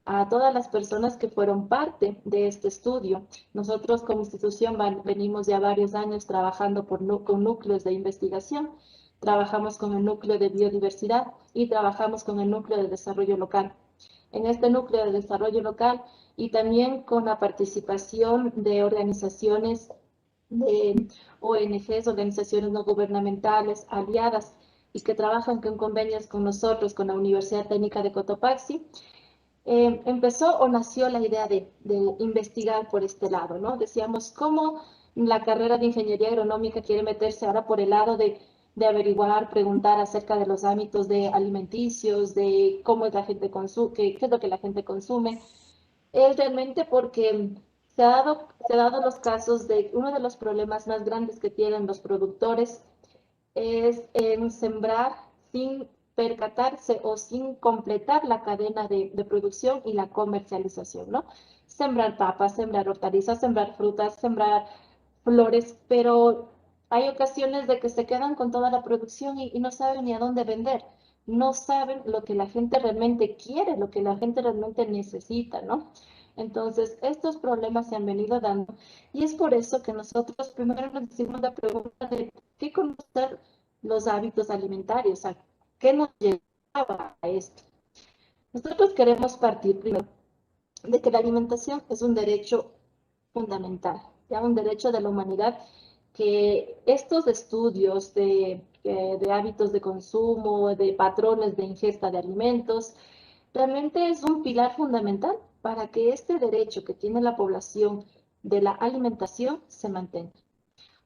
a todas las personas que fueron parte de este estudio. Nosotros como institución venimos ya varios años trabajando con núcleos de investigación, trabajamos con el núcleo de biodiversidad y trabajamos con el núcleo de desarrollo local. En este núcleo de desarrollo local y también con la participación de organizaciones de ONGs, organizaciones no gubernamentales, aliadas y que trabajan con convenios con nosotros, con la Universidad Técnica de Cotopaxi, empezó o nació la idea de investigar por este lado, ¿no? Decíamos, ¿cómo la carrera de ingeniería agronómica quiere meterse ahora por el lado de averiguar, preguntar acerca de los hábitos de alimenticios, de cómo es la gente consume, qué es lo que la gente consume? Es realmente porque se ha dado los casos de uno de los problemas más grandes que tienen los productores es en sembrar sin percatarse o sin completar la cadena de producción y la comercialización, ¿no? Sembrar papas, sembrar hortalizas, sembrar frutas, sembrar flores, pero hay ocasiones de que se quedan con toda la producción y no saben ni a dónde vender. No saben lo que la gente realmente quiere, lo que la gente realmente necesita, ¿no? Entonces, estos problemas se han venido dando y es por eso que nosotros primero nos hicimos la pregunta de qué conocer los hábitos alimentarios, a qué nos llevaba a esto. Nosotros queremos partir primero de que la alimentación es un derecho fundamental, ya un derecho de la humanidad, que estos estudios de hábitos de consumo, de patrones de ingesta de alimentos, realmente es un pilar fundamental para que este derecho que tiene la población de la alimentación se mantenga.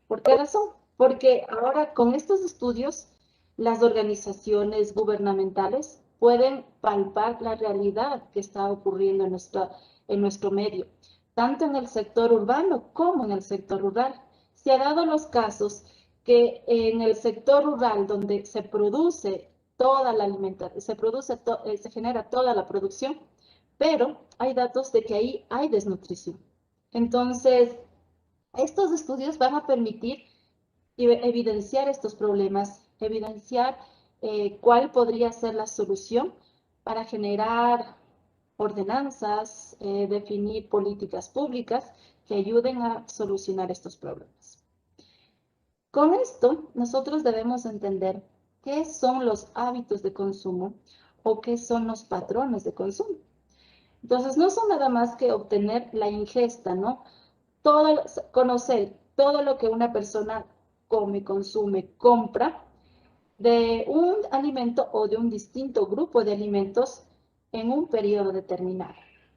¿Por qué razón? Porque ahora con estos estudios las organizaciones gubernamentales pueden palpar la realidad que está ocurriendo en nuestro medio, tanto en el sector urbano como en el sector rural. Se ha dado los casos que en el sector rural donde se produce toda la alimentación, se genera toda la producción, pero hay datos de que ahí hay desnutrición. Entonces, estos estudios van a permitir evidenciar estos problemas, evidenciar cuál podría ser la solución para generar ordenanzas, definir políticas públicas que ayuden a solucionar estos problemas. Con esto, nosotros debemos entender qué son los hábitos de consumo o qué son los patrones de consumo. Entonces, no son nada más que obtener la ingesta, ¿no? Conocer todo lo que una persona come, consume, compra de un alimento o de un distinto grupo de alimentos en un periodo determinado.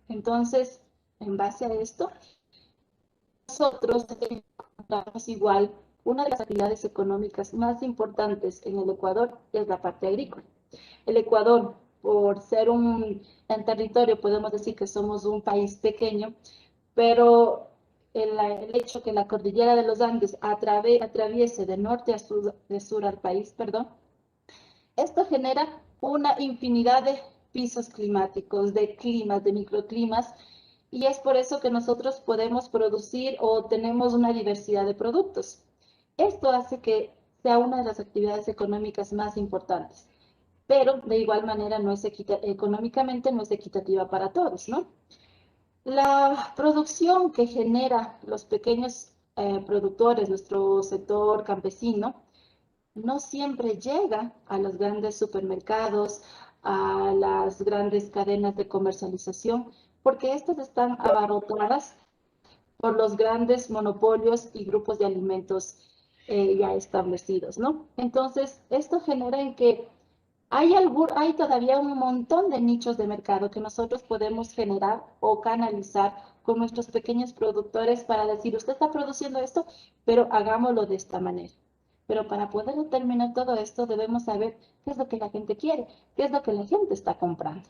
Entonces, en base a esto, nosotros encontramos igual una de las actividades económicas más importantes en el Ecuador es la parte agrícola. El Ecuador, por ser en territorio, podemos decir que somos un país pequeño, pero el hecho que la cordillera de los Andes atraviese de norte a sur, de sur al país, perdón, esto genera una infinidad de pisos climáticos, de climas, de microclimas, y es por eso que nosotros podemos producir o tenemos una diversidad de productos. Esto hace que sea una de las actividades económicas más importantes, pero de igual manera económicamente no es equitativa para todos, ¿no? La producción que genera los pequeños productores, nuestro sector campesino, no siempre llega a los grandes supermercados, a las grandes cadenas de comercialización, porque estas están abarrotadas por los grandes monopolios y grupos de alimentos ya establecidos, ¿no? Entonces, esto genera en que hay todavía un montón de nichos de mercado que nosotros podemos generar o canalizar con nuestros pequeños productores para decir, usted está produciendo esto, pero hagámoslo de esta manera. Pero para poder determinar todo esto, debemos saber qué es lo que la gente quiere, qué es lo que la gente está comprando.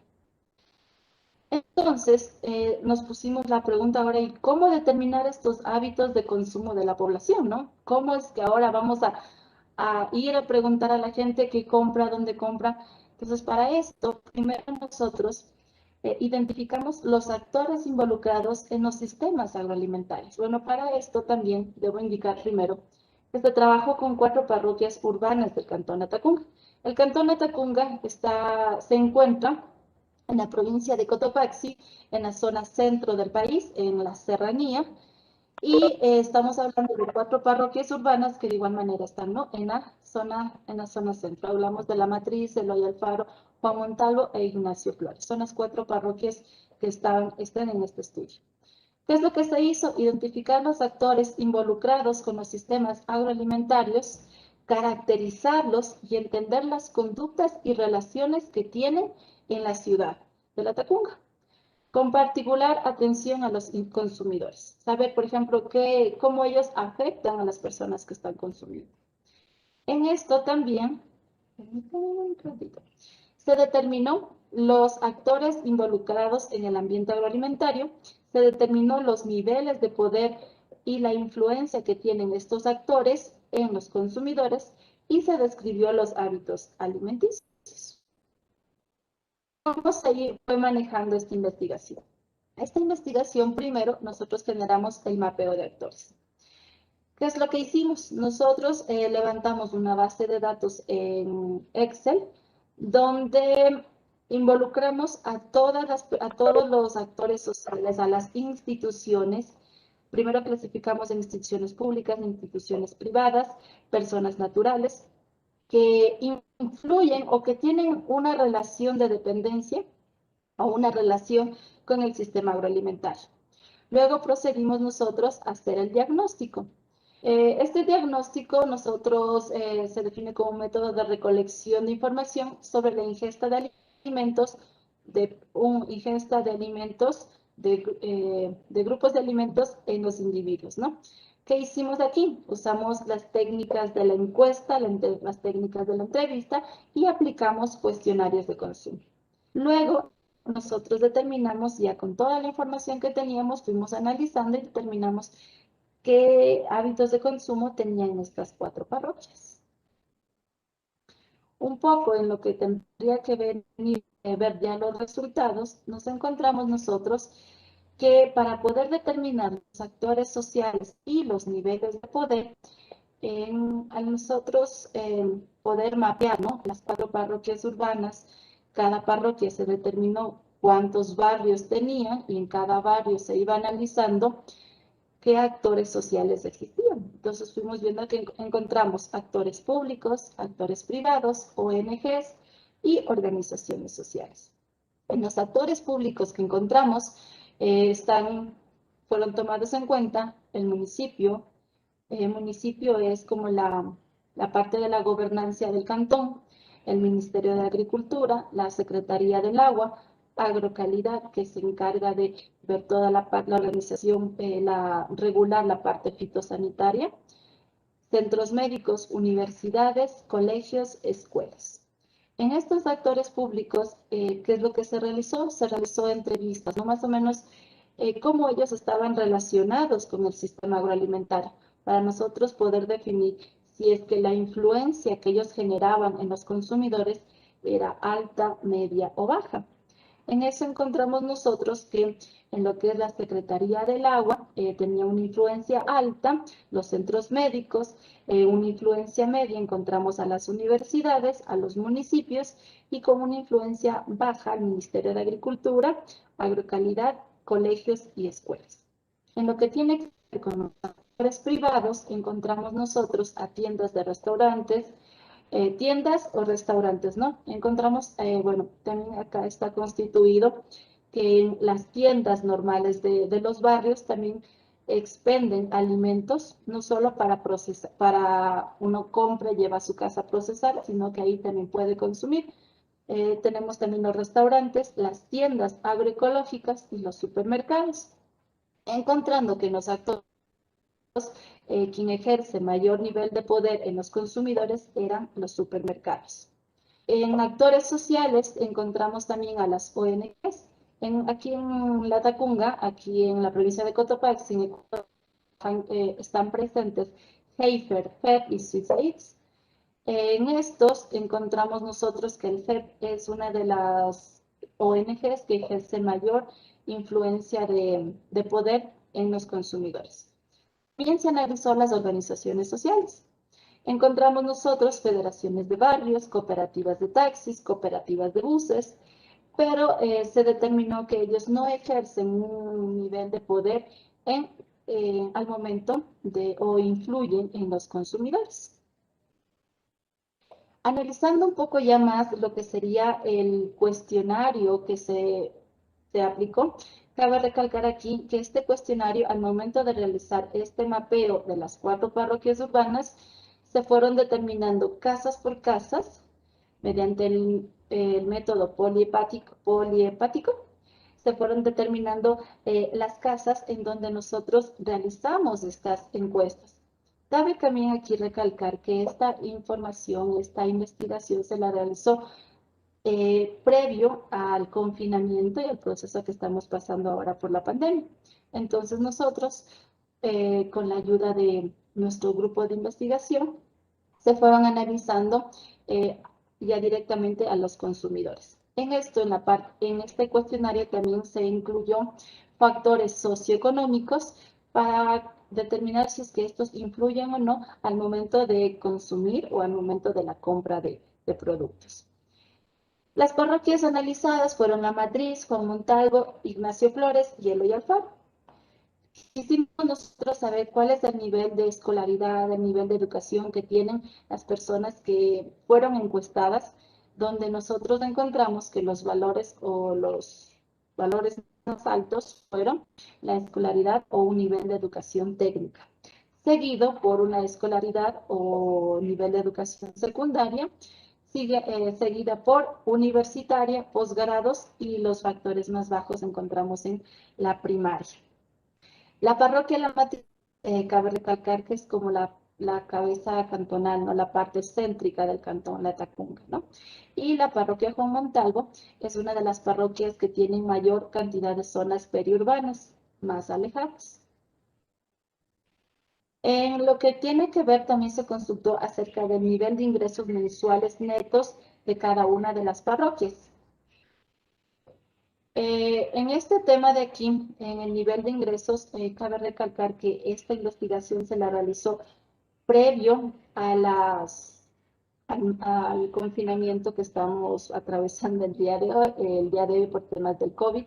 Entonces, nos pusimos la pregunta ahora, ¿y cómo determinar estos hábitos de consumo de la población, no? ¿Cómo es que ahora vamos a ir a preguntar a la gente qué compra, dónde compra? Entonces, para esto, primero nosotros identificamos los actores involucrados en los sistemas agroalimentarios. Bueno, para esto también debo indicar primero que se trabajó con 4 parroquias urbanas del Cantón Atacunga. El Cantón Atacunga se encuentra en la provincia de Cotopaxi, en la zona centro del país, en la serranía, y estamos hablando de 4 parroquias urbanas que de igual manera están, ¿no?, en la zona centro. Hablamos de La Matriz, Eloy Alfaro, Juan Montalvo e Ignacio Flores. Son las 4 parroquias que están en este estudio. ¿Qué es lo que se hizo? Identificar los actores involucrados con los sistemas agroalimentarios, caracterizarlos y entender las conductas y relaciones que tienen en la ciudad de La Tacunga, con particular atención a los consumidores. Saber, por ejemplo, cómo ellos afectan a las personas que están consumiendo. En esto también, se determinó los actores involucrados en el ambiente agroalimentario, se determinó los niveles de poder y la influencia que tienen estos actores en los consumidores y se describió los hábitos alimenticios. ¿Cómo se fue manejando esta investigación? Esta investigación, primero, nosotros generamos el mapeo de actores. ¿Qué es lo que hicimos? Nosotros levantamos una base de datos en Excel donde involucramos a todos los actores sociales, a las instituciones. Primero clasificamos en instituciones públicas, instituciones privadas, personas naturales, que influyen o que tienen una relación de dependencia o una relación con el sistema agroalimentario. Luego procedimos nosotros a hacer el diagnóstico. Este diagnóstico se define como un método de recolección de información sobre la ingesta de alimentos, de grupos de alimentos en los individuos, ¿no? ¿Qué hicimos aquí? Usamos las técnicas de la encuesta, las técnicas de la entrevista y aplicamos cuestionarios de consumo. Luego, nosotros determinamos, ya con toda la información que teníamos, fuimos analizando y determinamos qué hábitos de consumo tenían estas 4 parroquias. Un poco en lo que tendría que ver ya los resultados, nos encontramos nosotros que para poder determinar los actores sociales y los niveles de poder, al nosotros poder mapear, ¿no?, las 4 parroquias urbanas, cada parroquia se determinó cuántos barrios tenía y en cada barrio se iba analizando qué actores sociales existían. Entonces fuimos viendo que encontramos actores públicos, actores privados, ONGs y organizaciones sociales. En los actores públicos que encontramos fueron tomados en cuenta el municipio. El municipio es como la parte de la gobernancia del cantón, el Ministerio de Agricultura, la Secretaría del Agua, Agrocalidad, que se encarga de ver toda la organización, regular la parte fitosanitaria, centros médicos, universidades, colegios, escuelas. En estos actores públicos, ¿qué es lo que se realizó? Se realizó entrevistas, ¿no?, más o menos cómo ellos estaban relacionados con el sistema agroalimentario, para nosotros poder definir si es que la influencia que ellos generaban en los consumidores era alta, media o baja. En eso encontramos nosotros que en lo que es la Secretaría del Agua tenía una influencia alta, los centros médicos, una influencia media encontramos a las universidades, a los municipios, y con una influencia baja al Ministerio de Agricultura, Agrocalidad, colegios y escuelas. En lo que tiene que ver con los actores privados, encontramos nosotros a tiendas de restaurantes, tiendas o restaurantes, ¿no? Encontramos, bueno, también acá está constituido que en las tiendas normales de los barrios también expenden alimentos, no solo para procesar, para uno compra y lleva a su casa a procesar, sino que ahí también puede consumir. Tenemos también los restaurantes, las tiendas agroecológicas y los supermercados, encontrando que en los actores quien ejerce mayor nivel de poder en los consumidores eran los supermercados. En actores sociales encontramos también a las ONGs. Aquí en Latacunga, aquí en la provincia de Cotopaxi, en Ecuador, están presentes Heifer, FEP y SwissAID. En estos encontramos nosotros que el FEP es una de las ONGs que ejerce mayor influencia de poder en los consumidores. También se analizó las organizaciones sociales. Encontramos nosotros federaciones de barrios, cooperativas de taxis, cooperativas de buses, pero se determinó que ellos no ejercen un nivel de poder al momento o influyen en los consumidores. Analizando un poco ya más lo que sería el cuestionario que se aplicó, cabe recalcar aquí que este cuestionario, al momento de realizar este mapeo de las 4 parroquias urbanas, se fueron determinando casas por casas mediante el método poliepático, se fueron determinando las casas en donde nosotros realizamos estas encuestas. Cabe también aquí recalcar que esta información, esta investigación se la realizó previo al confinamiento y al proceso que estamos pasando ahora por la pandemia. Entonces nosotros, con la ayuda de nuestro grupo de investigación, se fueron analizando ya directamente a los consumidores. En esto, en este cuestionario también se incluyó factores socioeconómicos para determinar si es que estos influyen o no al momento de consumir o al momento de la compra de productos. Las parroquias analizadas fueron La Matriz, Juan Montalvo, Ignacio Flores y Eloy Alfaro. Quisimos nosotros saber cuál es el nivel de escolaridad, el nivel de educación que tienen las personas que fueron encuestadas, donde nosotros encontramos que los valores más altos fueron la escolaridad o un nivel de educación técnica, seguido por una escolaridad o nivel de educación secundaria, seguida por universitaria, posgrados, y los factores más bajos encontramos en la primaria. La parroquia La Matriz, cabe recalcar que es como la cabeza cantonal, ¿no? La parte céntrica del cantón Latacunga, ¿no? Y la parroquia Juan Montalvo es una de las parroquias que tienen mayor cantidad de zonas periurbanas, más alejadas. En lo que tiene que ver, también se consultó acerca del nivel de ingresos mensuales netos de cada una de las parroquias. En este tema de aquí, en el nivel de ingresos, cabe recalcar que esta investigación se la realizó previo al confinamiento que estamos atravesando el día de hoy por temas del COVID.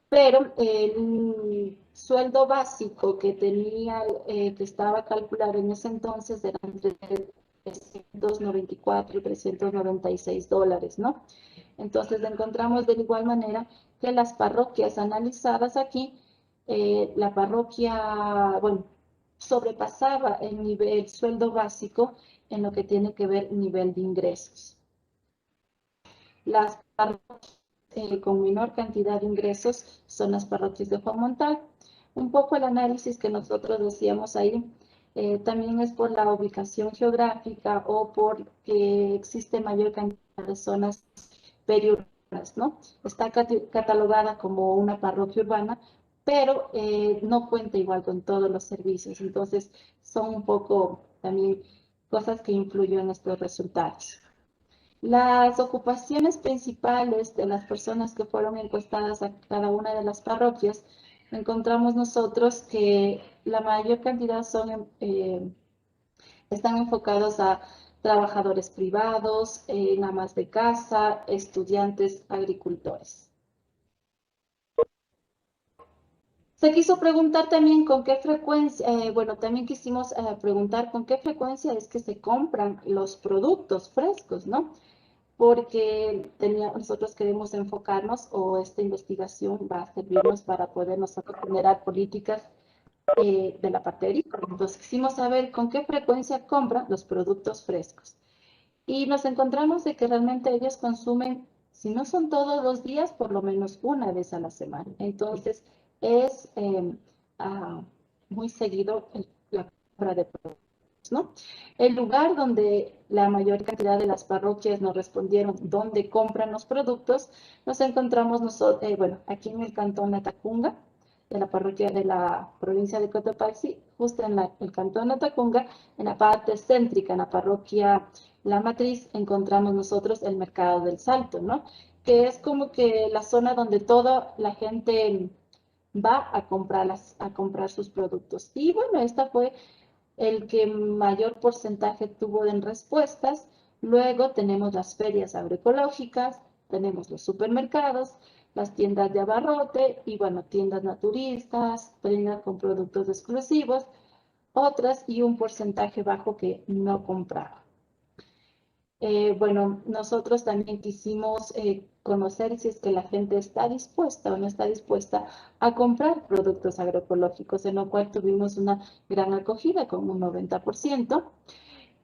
Pero el sueldo básico que tenía, que estaba calculado en ese entonces, era entre 394 y 396 dólares, ¿no? Entonces encontramos de igual manera que las parroquias analizadas aquí, la parroquia, bueno, sobrepasaba el nivel sueldo básico en lo que tiene que ver nivel de ingresos. Las parroquias con menor cantidad de ingresos son las parroquias de Juan Montalvo. Un poco el análisis que nosotros decíamos ahí también es por la ubicación geográfica o porque existe mayor cantidad de zonas periurbanas, ¿no? Está catalogada como una parroquia urbana, pero no cuenta igual con todos los servicios. Entonces, son un poco también cosas que influyen en estos resultados. Las ocupaciones principales de las personas que fueron encuestadas a cada una de las parroquias, encontramos nosotros que la mayor cantidad están enfocados a trabajadores privados, amas de casa, estudiantes, agricultores. Se quiso preguntar también con qué frecuencia, también quisimos preguntar con qué frecuencia es que se compran los productos frescos, ¿no? Porque nosotros queremos enfocarnos, o esta investigación va a servirnos para poder nosotros generar políticas de la parte agrícola. Entonces quisimos saber con qué frecuencia compran los productos frescos. Y nos encontramos de que realmente ellos consumen, si no son todos los días, por lo menos una vez a la semana. Entonces es muy seguido la compra de productos, ¿no? El lugar donde la mayor cantidad de las parroquias nos respondieron dónde compran los productos, nos encontramos nosotros, bueno, aquí en el cantón Latacunga, de la parroquia de la provincia de Cotopaxi, justo en el cantón Latacunga, en la parte céntrica, en la parroquia La Matriz, encontramos nosotros el mercado del Salto, ¿no? Que es como que la zona donde toda la gente va a comprar sus productos. Y bueno, esta fue el que mayor porcentaje tuvo en respuestas. Luego tenemos las ferias agroecológicas, tenemos los supermercados, las tiendas de abarrote y bueno, tiendas naturistas, tiendas con productos exclusivos, otras y un porcentaje bajo que no compraba. Bueno, nosotros también quisimos conocer si es que la gente está dispuesta o no está dispuesta a comprar productos agroecológicos, en lo cual tuvimos una gran acogida con un 90%.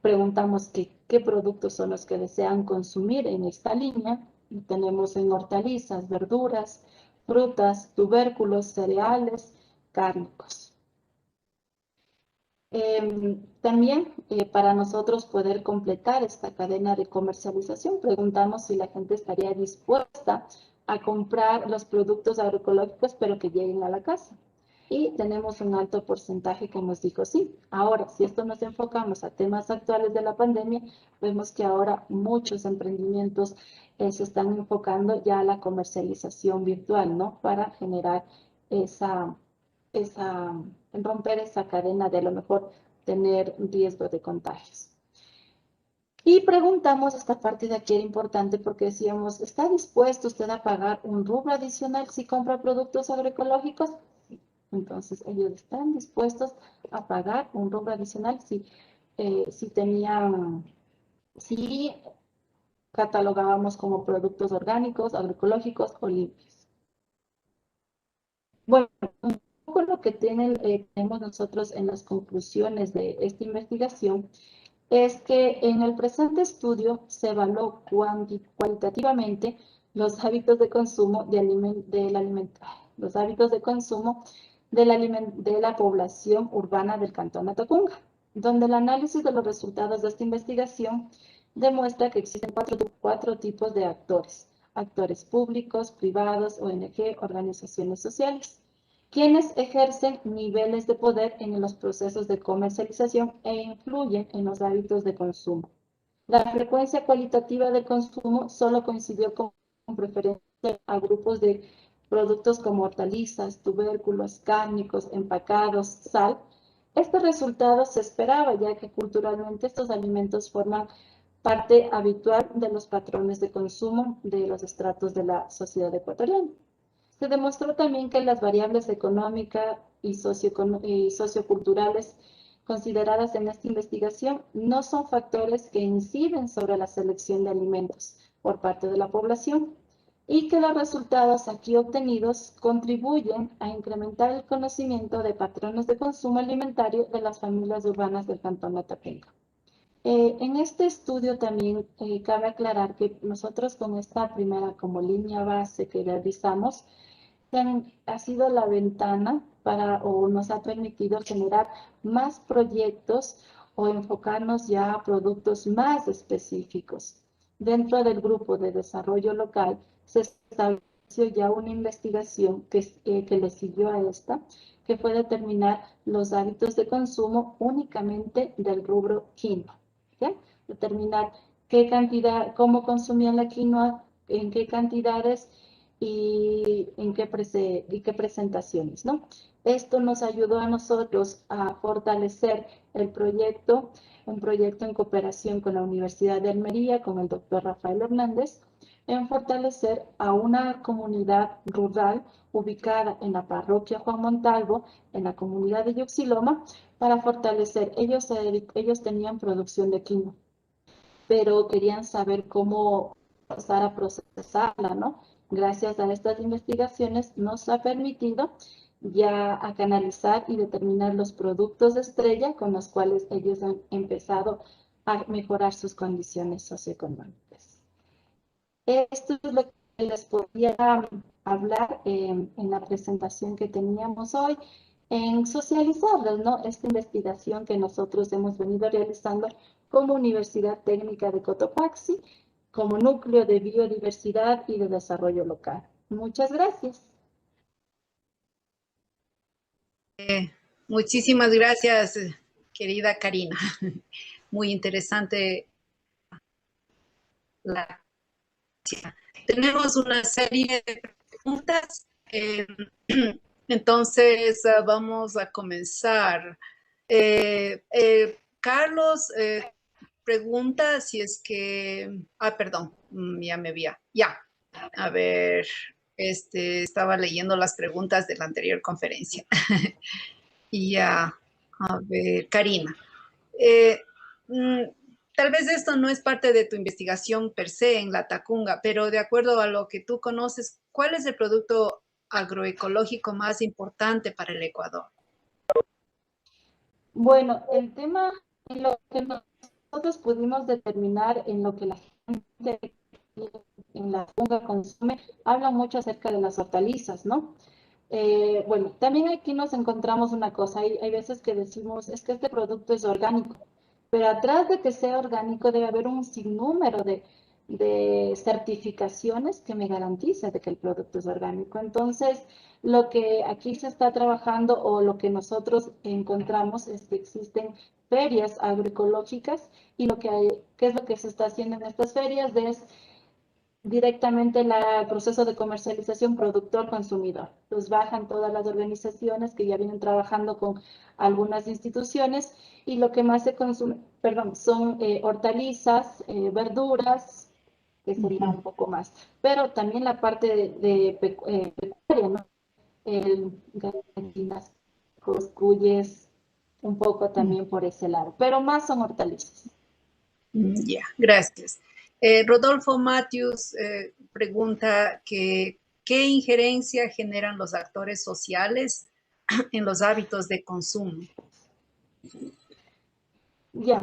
Preguntamos qué productos son los que desean consumir en esta línea. Y tenemos en hortalizas, verduras, frutas, tubérculos, cereales, cárnicos. También para nosotros poder completar esta cadena de comercialización, preguntamos si la gente estaría dispuesta a comprar los productos agroecológicos, pero que lleguen a la casa. Y tenemos un alto porcentaje que nos dijo sí. Ahora, si esto nos enfocamos a temas actuales de la pandemia, vemos que ahora muchos emprendimientos se están enfocando ya a la comercialización virtual, ¿no? Para generar romper esa cadena de a lo mejor tener riesgo de contagios. Y preguntamos, esta parte de aquí era importante porque decíamos, ¿está dispuesto usted a pagar un rubro adicional si compra productos agroecológicos? Sí. Entonces, ellos están dispuestos a pagar un rubro adicional si catalogábamos como productos orgánicos, agroecológicos o limpios. Bueno, un poco lo que tenemos nosotros en las conclusiones de esta investigación es que en el presente estudio se evaluó cualitativamente los hábitos de consumo de la población urbana del cantón Latacunga, donde el análisis de los resultados de esta investigación demuestra que existen cuatro tipos de actores: actores públicos, privados, ONG, organizaciones sociales, quienes ejercen niveles de poder en los procesos de comercialización e influyen en los hábitos de consumo. La frecuencia cualitativa del consumo solo coincidió con preferencia a grupos de productos como hortalizas, tubérculos, cárnicos, empacados, sal. Este resultado se esperaba, ya que culturalmente estos alimentos forman parte habitual de los patrones de consumo de los estratos de la sociedad ecuatoriana. Se demostró también que las variables económicas y socioculturales consideradas en esta investigación no son factores que inciden sobre la selección de alimentos por parte de la población y que los resultados aquí obtenidos contribuyen a incrementar el conocimiento de patrones de consumo alimentario de las familias urbanas del cantón Latacunga. En este estudio también cabe aclarar que nosotros con esta primera como línea base que realizamos, ha sido la ventana o nos ha permitido generar más proyectos o enfocarnos ya a productos más específicos. Dentro del grupo de desarrollo local se estableció ya una investigación que le siguió a esta, que fue determinar los hábitos de consumo únicamente del rubro quinoa. ¿Okay? Determinar qué cantidad, cómo consumían la quinoa, en qué cantidades y qué presentaciones, ¿no? Esto nos ayudó a nosotros a fortalecer el proyecto, un proyecto en cooperación con la Universidad de Almería, con el doctor Rafael Hernández, en fortalecer a una comunidad rural ubicada en la parroquia Juan Montalvo, en la comunidad de Yuxiloma, para fortalecer. Ellos tenían producción de quinoa, pero querían saber cómo pasar a procesarla, ¿no? Gracias a estas investigaciones nos ha permitido ya a canalizar y determinar los productos de estrella con los cuales ellos han empezado a mejorar sus condiciones socioeconómicas. Esto es lo que les podía hablar en la presentación que teníamos hoy, en socializarles, ¿no? Esta investigación que nosotros hemos venido realizando como Universidad Técnica de Cotopaxi, como núcleo de biodiversidad y de desarrollo local. Muchas gracias. Muchísimas gracias, querida Karina. Muy interesante la... Tenemos una serie de preguntas, entonces vamos a comenzar. Carlos pregunta si es que... perdón, ya me vi. Ya, a ver, estaba leyendo las preguntas de la anterior conferencia. Y ya, a ver, Karina. Tal vez esto no es parte de tu investigación per se en la Tacunga, pero de acuerdo a lo que tú conoces, ¿cuál es el producto agroecológico más importante para el Ecuador? Bueno, el tema, en lo que nosotros pudimos determinar en lo que la gente en la Tacunga consume, habla mucho acerca de las hortalizas, ¿no? Bueno, también aquí nos encontramos una cosa, hay veces que decimos, es que este producto es orgánico, pero atrás de que sea orgánico debe haber un sinnúmero de certificaciones que me garanticen de que el producto es orgánico. Entonces, lo que aquí se está trabajando o lo que nosotros encontramos es que existen ferias agroecológicas y ¿qué es lo que se está haciendo en estas ferias? Es directamente el proceso de comercialización productor-consumidor. Los bajan todas las organizaciones que ya vienen trabajando con algunas instituciones y lo que más se consume, perdón, son hortalizas, verduras, que sería un poco más. Pero también la parte de pecuaria, ¿no? Gallinas, cuyes, un poco también por ese lado, pero más son hortalizas. Ya, gracias. Rodolfo Matthews pregunta que ¿qué injerencia generan los actores sociales en los hábitos de consumo? Ya,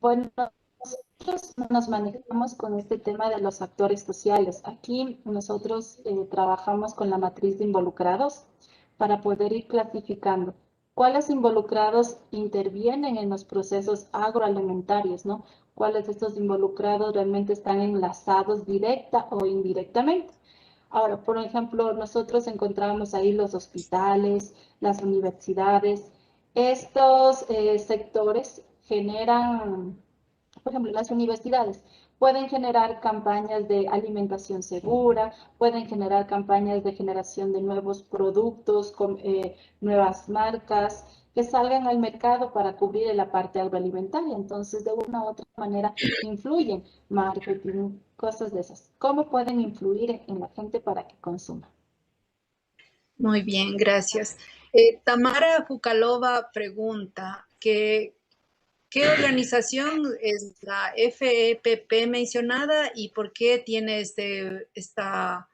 bueno, nosotros nos manejamos con este tema de los actores sociales. Aquí nosotros trabajamos con la matriz de involucrados para poder ir clasificando cuáles involucrados intervienen en los procesos agroalimentarios, ¿no? Cuáles de estos involucrados realmente están enlazados directa o indirectamente. Ahora, por ejemplo, nosotros encontramos ahí los hospitales, las universidades. Estos sectores generan, por ejemplo, las universidades pueden generar campañas de alimentación segura, pueden generar campañas de generación de nuevos productos, con nuevas marcas que salgan al mercado para cubrir la parte agroalimentaria. Entonces, de una u otra manera, influyen marketing, cosas de esas. ¿Cómo pueden influir en la gente para que consuma? Muy bien, gracias. Tamara Fukalova pregunta que ¿qué organización es la FEPP mencionada y por qué tiene esta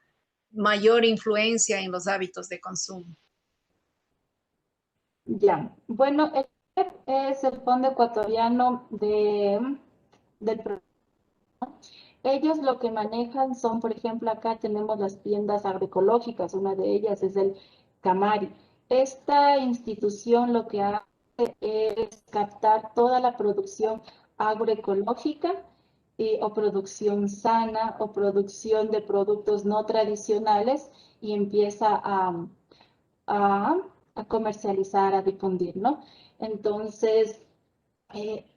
mayor influencia en los hábitos de consumo? Ya, bueno, el FEP es el Fondo Ecuatoriano del Programa. Ellos lo que manejan son, por ejemplo, acá tenemos las tiendas agroecológicas, una de ellas es el Camari. Esta institución lo que hace es captar toda la producción agroecológica o producción sana o producción de productos no tradicionales y empieza a, a comercializar, a difundir, ¿no? Entonces,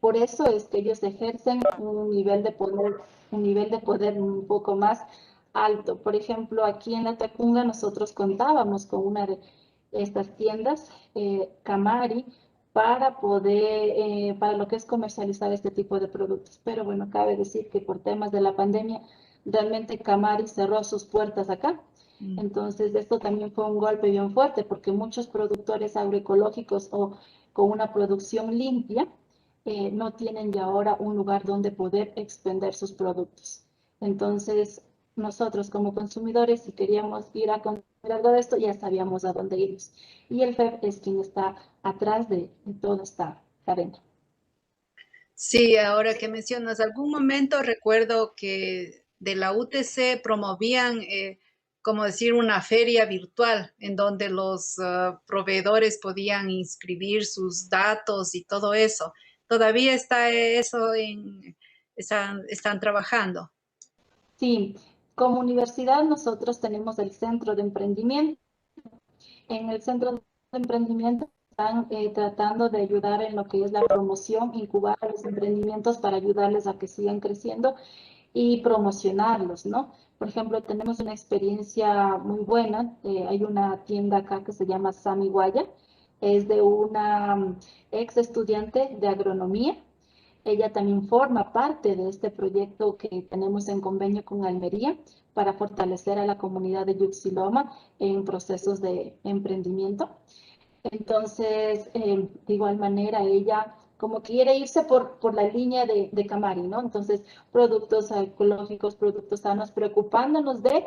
por eso es que ellos ejercen un nivel de poder un poco más alto. Por ejemplo, aquí en la Tacunga nosotros contábamos con una de estas tiendas, Camari, para lo que es comercializar este tipo de productos. Pero bueno, cabe decir que por temas de la pandemia, realmente Camari cerró sus puertas acá. Entonces, esto también fue un golpe bien fuerte porque muchos productores agroecológicos o con una producción limpia, no tienen ya ahora un lugar donde poder expender sus productos. Entonces, nosotros como consumidores, si queríamos ir a consumir algo de esto, ya sabíamos a dónde irnos. Y el FEP es quien está atrás de toda esta cadena. Sí, ahora que mencionas, algún momento recuerdo que de la UTC promovían, como decir, una feria virtual en donde los proveedores podían inscribir sus datos y todo eso. ¿Todavía está eso están trabajando? Sí, como universidad nosotros tenemos el Centro de Emprendimiento. En el Centro de Emprendimiento están tratando de ayudar en lo que es la promoción, incubar a los emprendimientos para ayudarles a que sigan creciendo y promocionarlos, ¿no? Por ejemplo, tenemos una experiencia muy buena. Hay una tienda acá que se llama Sami Guaya. Es de una ex estudiante de agronomía. Ella también forma parte de este proyecto que tenemos en convenio con Almería para fortalecer a la comunidad de Yuxiloma en procesos de emprendimiento. Entonces, de igual manera, ella como quiere irse por la línea de Camari, ¿no? Entonces, productos ecológicos, productos sanos, preocupándonos de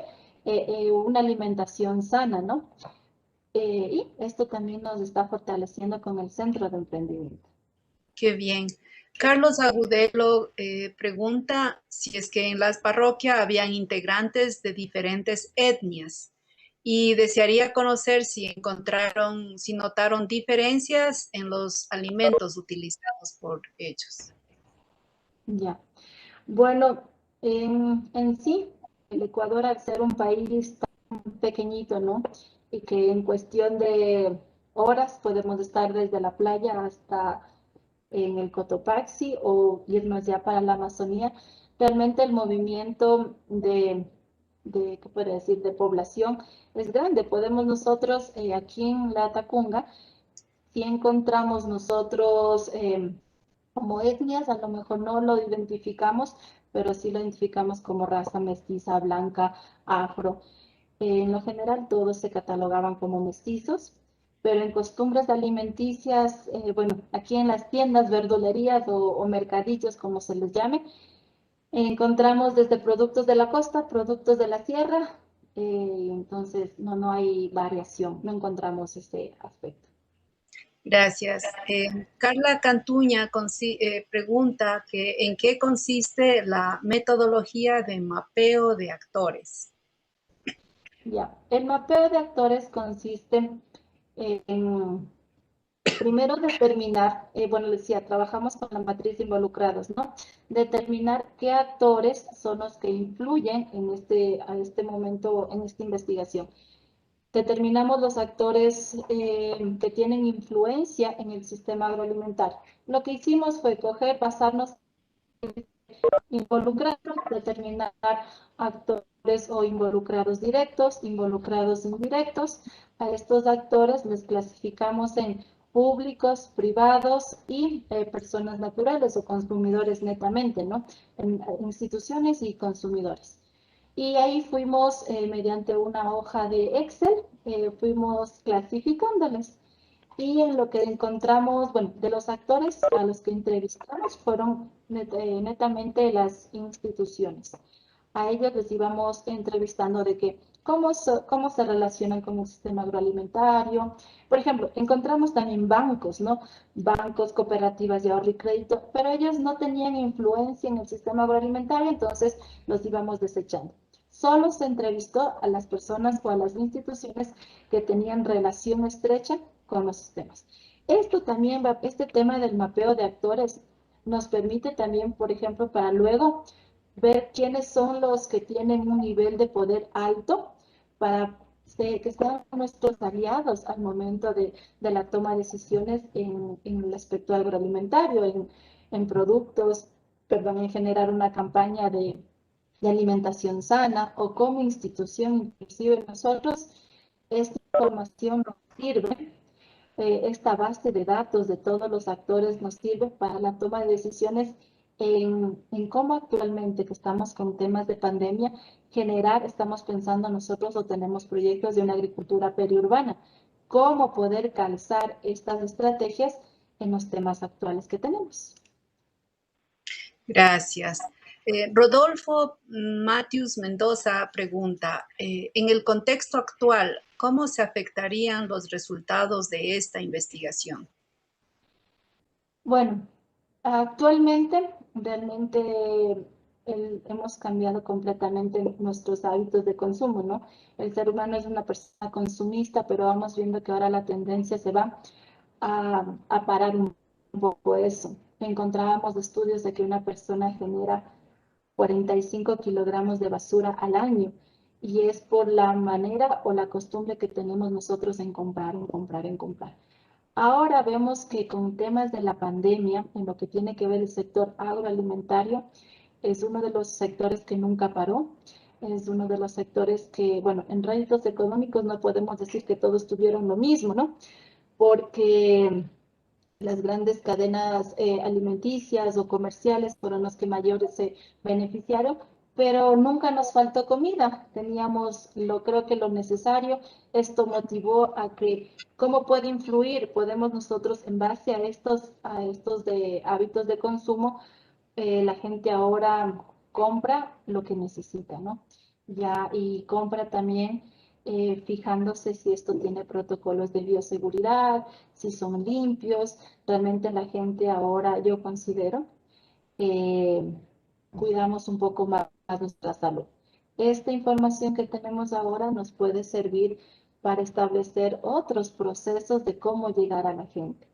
una alimentación sana, ¿no? Y esto también nos está fortaleciendo con el Centro de Emprendimiento. Qué bien. Carlos Agudelo pregunta si es que en las parroquias habían integrantes de diferentes etnias y desearía conocer si notaron diferencias en los alimentos utilizados por ellos. Ya. Bueno, en sí, el Ecuador, al ser un país tan pequeñito, ¿no? Y que en cuestión de horas podemos estar desde la playa hasta en el Cotopaxi o irnos ya para la Amazonía, realmente el movimiento ¿qué puedo decir?, de población es grande. Podemos nosotros, aquí en la Tacunga, si encontramos nosotros como etnias, a lo mejor no lo identificamos, pero sí lo identificamos como raza mestiza, blanca, afro. En lo general todos se catalogaban como mestizos, pero en costumbres alimenticias, bueno, aquí en las tiendas, verdulerías o mercadillos, como se les llame, encontramos desde productos de la costa, productos de la sierra, entonces no hay variación, no encontramos ese aspecto. Gracias. Carla Cantuña pregunta que en qué consiste la metodología de mapeo de actores. Ya, el mapeo de actores consiste en, primero, determinar, bueno, les decía, trabajamos con la matriz de involucrados, ¿no? Determinar qué actores son los que influyen a este momento, en esta investigación. Determinamos los actores que tienen influencia en el sistema agroalimentario. Lo que hicimos fue basarnos involucrados, determinar actores o involucrados directos, involucrados indirectos. A estos actores les clasificamos en públicos, privados y personas naturales o consumidores netamente, ¿no? En instituciones y consumidores. Y ahí fuimos, mediante una hoja de Excel, fuimos clasificándoles. Y en lo que encontramos, bueno, de los actores a los que entrevistamos fueron netamente las instituciones. A ellos les íbamos entrevistando de que cómo se relacionan con el sistema agroalimentario. Por ejemplo, encontramos también bancos, ¿no? Bancos, cooperativas de ahorro y crédito, pero ellos no tenían influencia en el sistema agroalimentario, entonces los íbamos desechando. Solo se entrevistó a las personas o a las instituciones que tenían relación estrecha con los sistemas. Este tema del mapeo de actores nos permite también, por ejemplo, para luego ver quiénes son los que tienen un nivel de poder alto para que sean nuestros aliados al momento de la toma de decisiones en el aspecto agroalimentario, en productos, perdón, en generar una campaña de alimentación sana o como institución, inclusive nosotros, esta información nos sirve, esta base de datos de todos los actores nos sirve para la toma de decisiones en cómo actualmente que estamos con temas de pandemia, estamos pensando nosotros o tenemos proyectos de una agricultura periurbana, cómo poder calzar estas estrategias en los temas actuales que tenemos. Gracias. Rodolfo Matius Mendoza pregunta, en el contexto actual, ¿cómo se afectarían los resultados de esta investigación? Bueno, actualmente realmente hemos cambiado completamente nuestros hábitos de consumo, ¿no? El ser humano es una persona consumista, pero vamos viendo que ahora la tendencia se va a parar un poco eso. Encontrábamos estudios de que una persona genera 45 kilogramos de basura al año y es por la manera o la costumbre que tenemos nosotros en comprar, en comprar, en comprar. Ahora vemos que con temas de la pandemia, en lo que tiene que ver el sector agroalimentario, es uno de los sectores que nunca paró. Es uno de los sectores que, bueno, en réditos económicos no podemos decir que todos tuvieron lo mismo, ¿no? Porque las grandes cadenas alimenticias o comerciales fueron los que mayores se beneficiaron, pero nunca nos faltó comida. Teníamos, creo que lo necesario. Esto motivó a que, ¿cómo puede influir? Podemos nosotros, en base a estos de hábitos de consumo, la gente ahora compra lo que necesita, ¿no? Ya, y compra también fijándose si esto tiene protocolos de bioseguridad, si son limpios. Realmente la gente ahora, yo considero, eh, cuidamos un poco más nuestra salud. Esta información que tenemos ahora nos puede servir para establecer otros procesos de cómo llegar a la gente.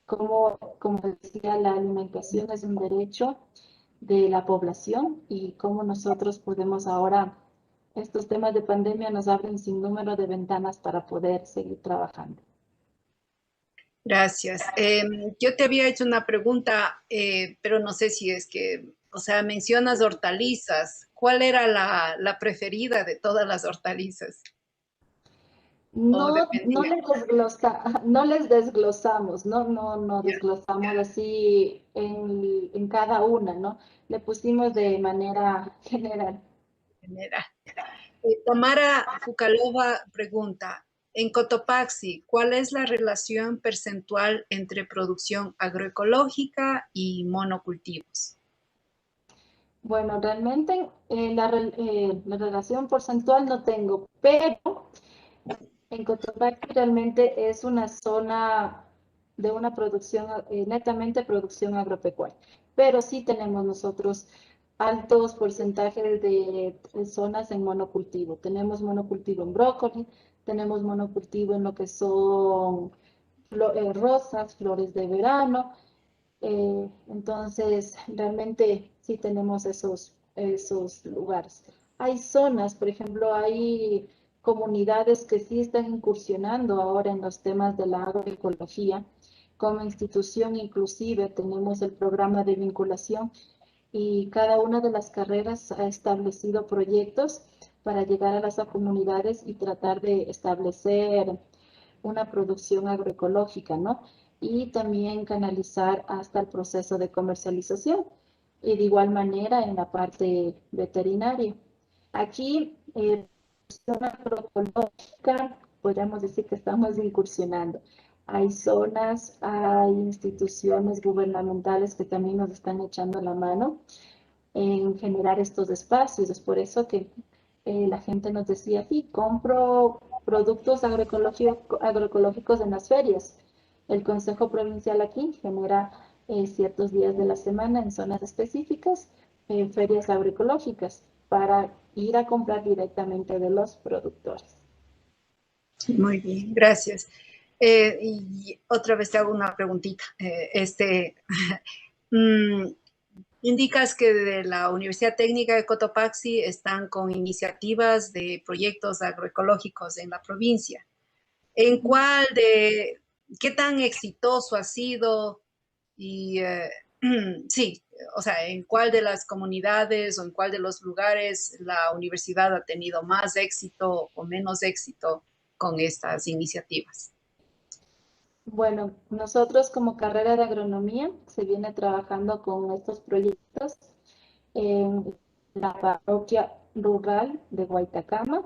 Como decía, la alimentación es un derecho de la población y cómo nosotros podemos ahora, estos temas de pandemia nos abren sin número de ventanas para poder seguir trabajando. Gracias. Yo te había hecho una pregunta, pero no sé si es que, o sea, mencionas hortalizas. ¿Cuál era la preferida de todas las hortalizas? No, dependía. no les desglosamos, no Ya. desglosamos así en cada una, ¿no? Le pusimos de manera general. Genera. Tamara Fukalova pregunta, en Cotopaxi, ¿cuál es la relación percentual entre producción agroecológica y monocultivos? Bueno, realmente la relación porcentual no tengo, pero en Cotopaxi realmente es una zona de una producción, netamente producción agropecuaria, pero sí tenemos nosotros altos porcentajes de zonas en monocultivo. Tenemos monocultivo en brócoli, tenemos monocultivo en lo que son rosas, flores de verano. Entonces, realmente sí tenemos esos lugares. Hay zonas, por ejemplo, hay comunidades que sí están incursionando ahora en los temas de la agroecología. Como institución, inclusive, tenemos el programa de vinculación y cada una de las carreras ha establecido proyectos para llegar a las comunidades y tratar de establecer una producción agroecológica, ¿no? Y también canalizar hasta el proceso de comercialización y de igual manera en la parte veterinaria. Aquí, zona agroecológica, podríamos decir que estamos incursionando. Hay zonas, hay instituciones gubernamentales que también nos están echando la mano en generar estos espacios. Es por eso que la gente nos decía, sí, compro productos agroecológicos en las ferias. El Consejo Provincial aquí genera ciertos días de la semana en zonas específicas, ferias agroecológicas, para ir a comprar directamente de los productores. Muy bien, gracias. Y otra vez te hago una preguntita. Indicas que de la Universidad Técnica de Cotopaxi están con iniciativas de proyectos agroecológicos en la provincia. ¿Qué tan exitoso ha sido? Y sí, o sea, ¿en cuál de las comunidades o en cuál de los lugares la universidad ha tenido más éxito o menos éxito con estas iniciativas? Bueno, nosotros como carrera de agronomía se viene trabajando con estos proyectos en la parroquia rural de Guaitacama,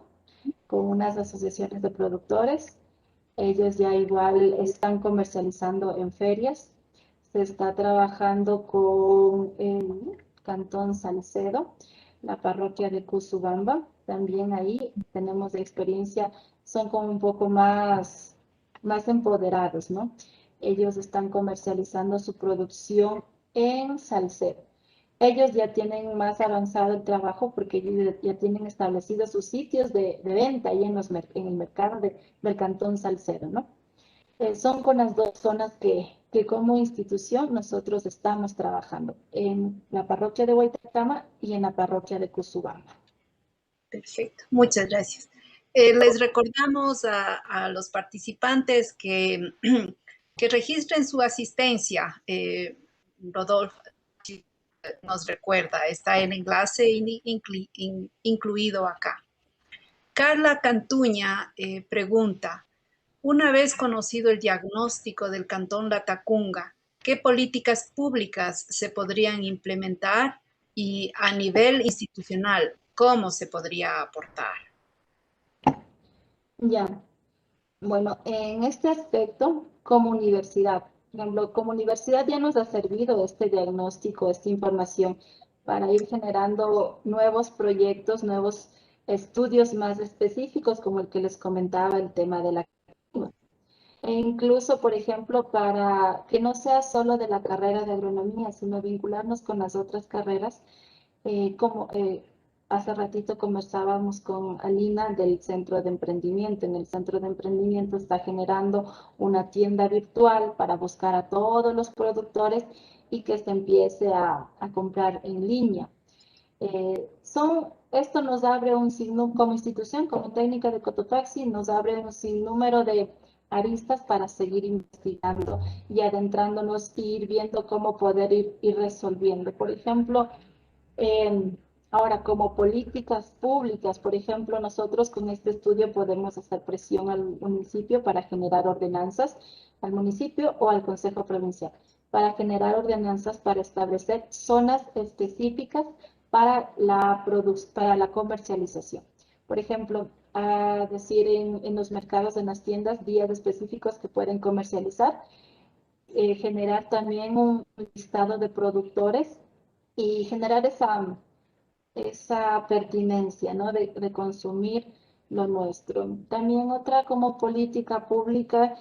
con unas asociaciones de productores. Ellos ya igual están comercializando en ferias. Se está trabajando con Cantón Salcedo, la parroquia de Cusubamba. También ahí tenemos experiencia, son como un poco más empoderados, ¿no? Ellos están comercializando su producción en Salcedo. Ellos ya tienen más avanzado el porque ellos ya tienen establecidos sus sitios de venta ahí en el mercado del Cantón Salcedo, ¿no? Son con las dos zonas que como institución nosotros estamos trabajando, en la parroquia de Huaytacama y en la parroquia de Cusubamba. Perfecto, muchas gracias. Les recordamos a los participantes que, que registren su asistencia. Rodolfo nos recuerda, está el enlace incluido acá. Carla Cantuña pregunta, una vez conocido el diagnóstico del Cantón Latacunga, ¿qué políticas públicas se podrían implementar y a nivel institucional, cómo se podría aportar? Ya, bueno, en este aspecto, como universidad, por ejemplo, como universidad ya nos ha servido este diagnóstico, esta información para ir generando nuevos proyectos, nuevos estudios más específicos, como el que les comentaba, el tema de la... E incluso, por ejemplo, para que no sea solo de la carrera de agronomía, sino vincularnos con las otras carreras, como hace ratito conversábamos con Alina del Centro de Emprendimiento. En el Centro de Emprendimiento está generando una tienda virtual para buscar a todos los productores y que se empiece a comprar en línea. Esto nos abre un sinnúmero, como institución, como técnica de Cotopaxi, nos abre un sinnúmero de aristas para seguir investigando y adentrándonos y ir viendo cómo poder ir resolviendo. Por ejemplo, ahora como políticas públicas, por ejemplo, nosotros con este estudio podemos hacer presión al municipio para generar ordenanzas, al municipio o al Consejo Provincial, para generar ordenanzas para establecer zonas específicas para la comercialización. Por ejemplo, a decir en los mercados, en las tiendas, días específicos que pueden comercializar, generar también un listado de productores y generar esa pertinencia, ¿no? de consumir lo nuestro. También otra como política pública,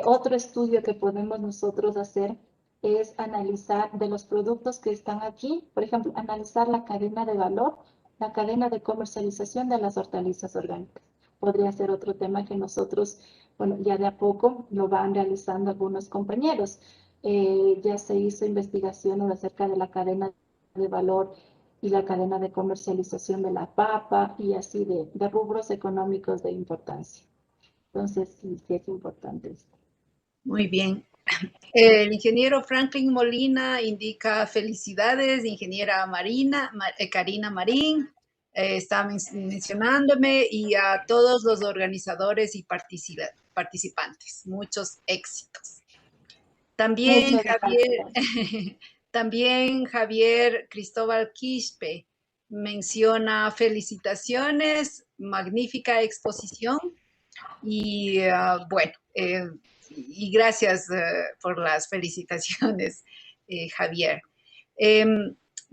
otro estudio que podemos nosotros hacer es analizar de los productos que están aquí, por ejemplo, analizar la cadena de valor, la cadena de comercialización de las hortalizas orgánicas. Podría ser otro tema que nosotros, bueno, ya de a poco lo van realizando algunos compañeros. Ya se hizo investigaciones acerca de la cadena de valor y la cadena de comercialización de la papa y así de rubros económicos de importancia. Entonces, sí es importante esto. Muy bien. El ingeniero Franklin Molina indica felicidades, ingeniera Karina Marín, está mencionándome, y a todos los organizadores y participantes. Muchos éxitos. También también Javier Cristóbal Quispe menciona felicitaciones, magnífica exposición y bueno, y gracias por las felicitaciones, Javier.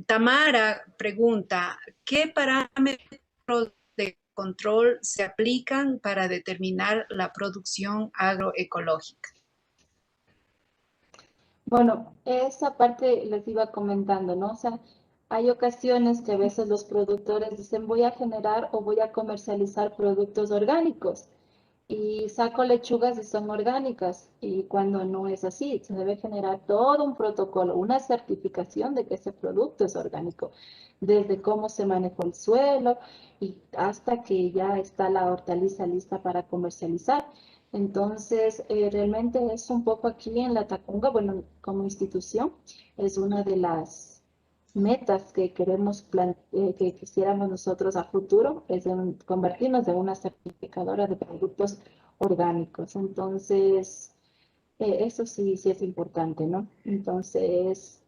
Tamara pregunta, ¿qué parámetros de control se aplican para determinar la producción agroecológica? Bueno, esa parte les iba comentando, ¿no? O sea, hay ocasiones que a veces los productores dicen voy a generar o voy a comercializar productos orgánicos y saco lechugas y son orgánicas, y cuando no es así, se debe generar todo un protocolo, una certificación de que ese producto es orgánico, desde cómo se manejó el suelo y hasta que ya está la hortaliza lista para comercializar. Entonces, realmente es un poco aquí en Latacunga, bueno, como institución, es una de las metas que que quisiéramos nosotros a futuro, es convertirnos en una certificadora de productos orgánicos. Entonces, eso sí es importante, ¿no? Entonces,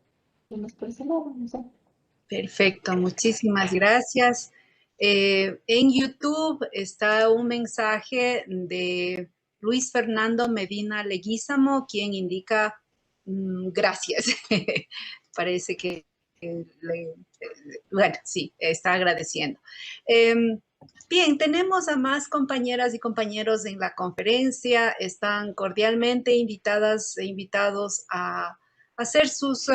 por ese lado, no sé. Perfecto, muchísimas gracias. En YouTube está un mensaje de Luis Fernando Medina Leguízamo, quien indica gracias. Parece que bueno, sí, está agradeciendo. Bien, tenemos a más compañeras y compañeros en la conferencia. Están cordialmente invitadas e invitados a hacer sus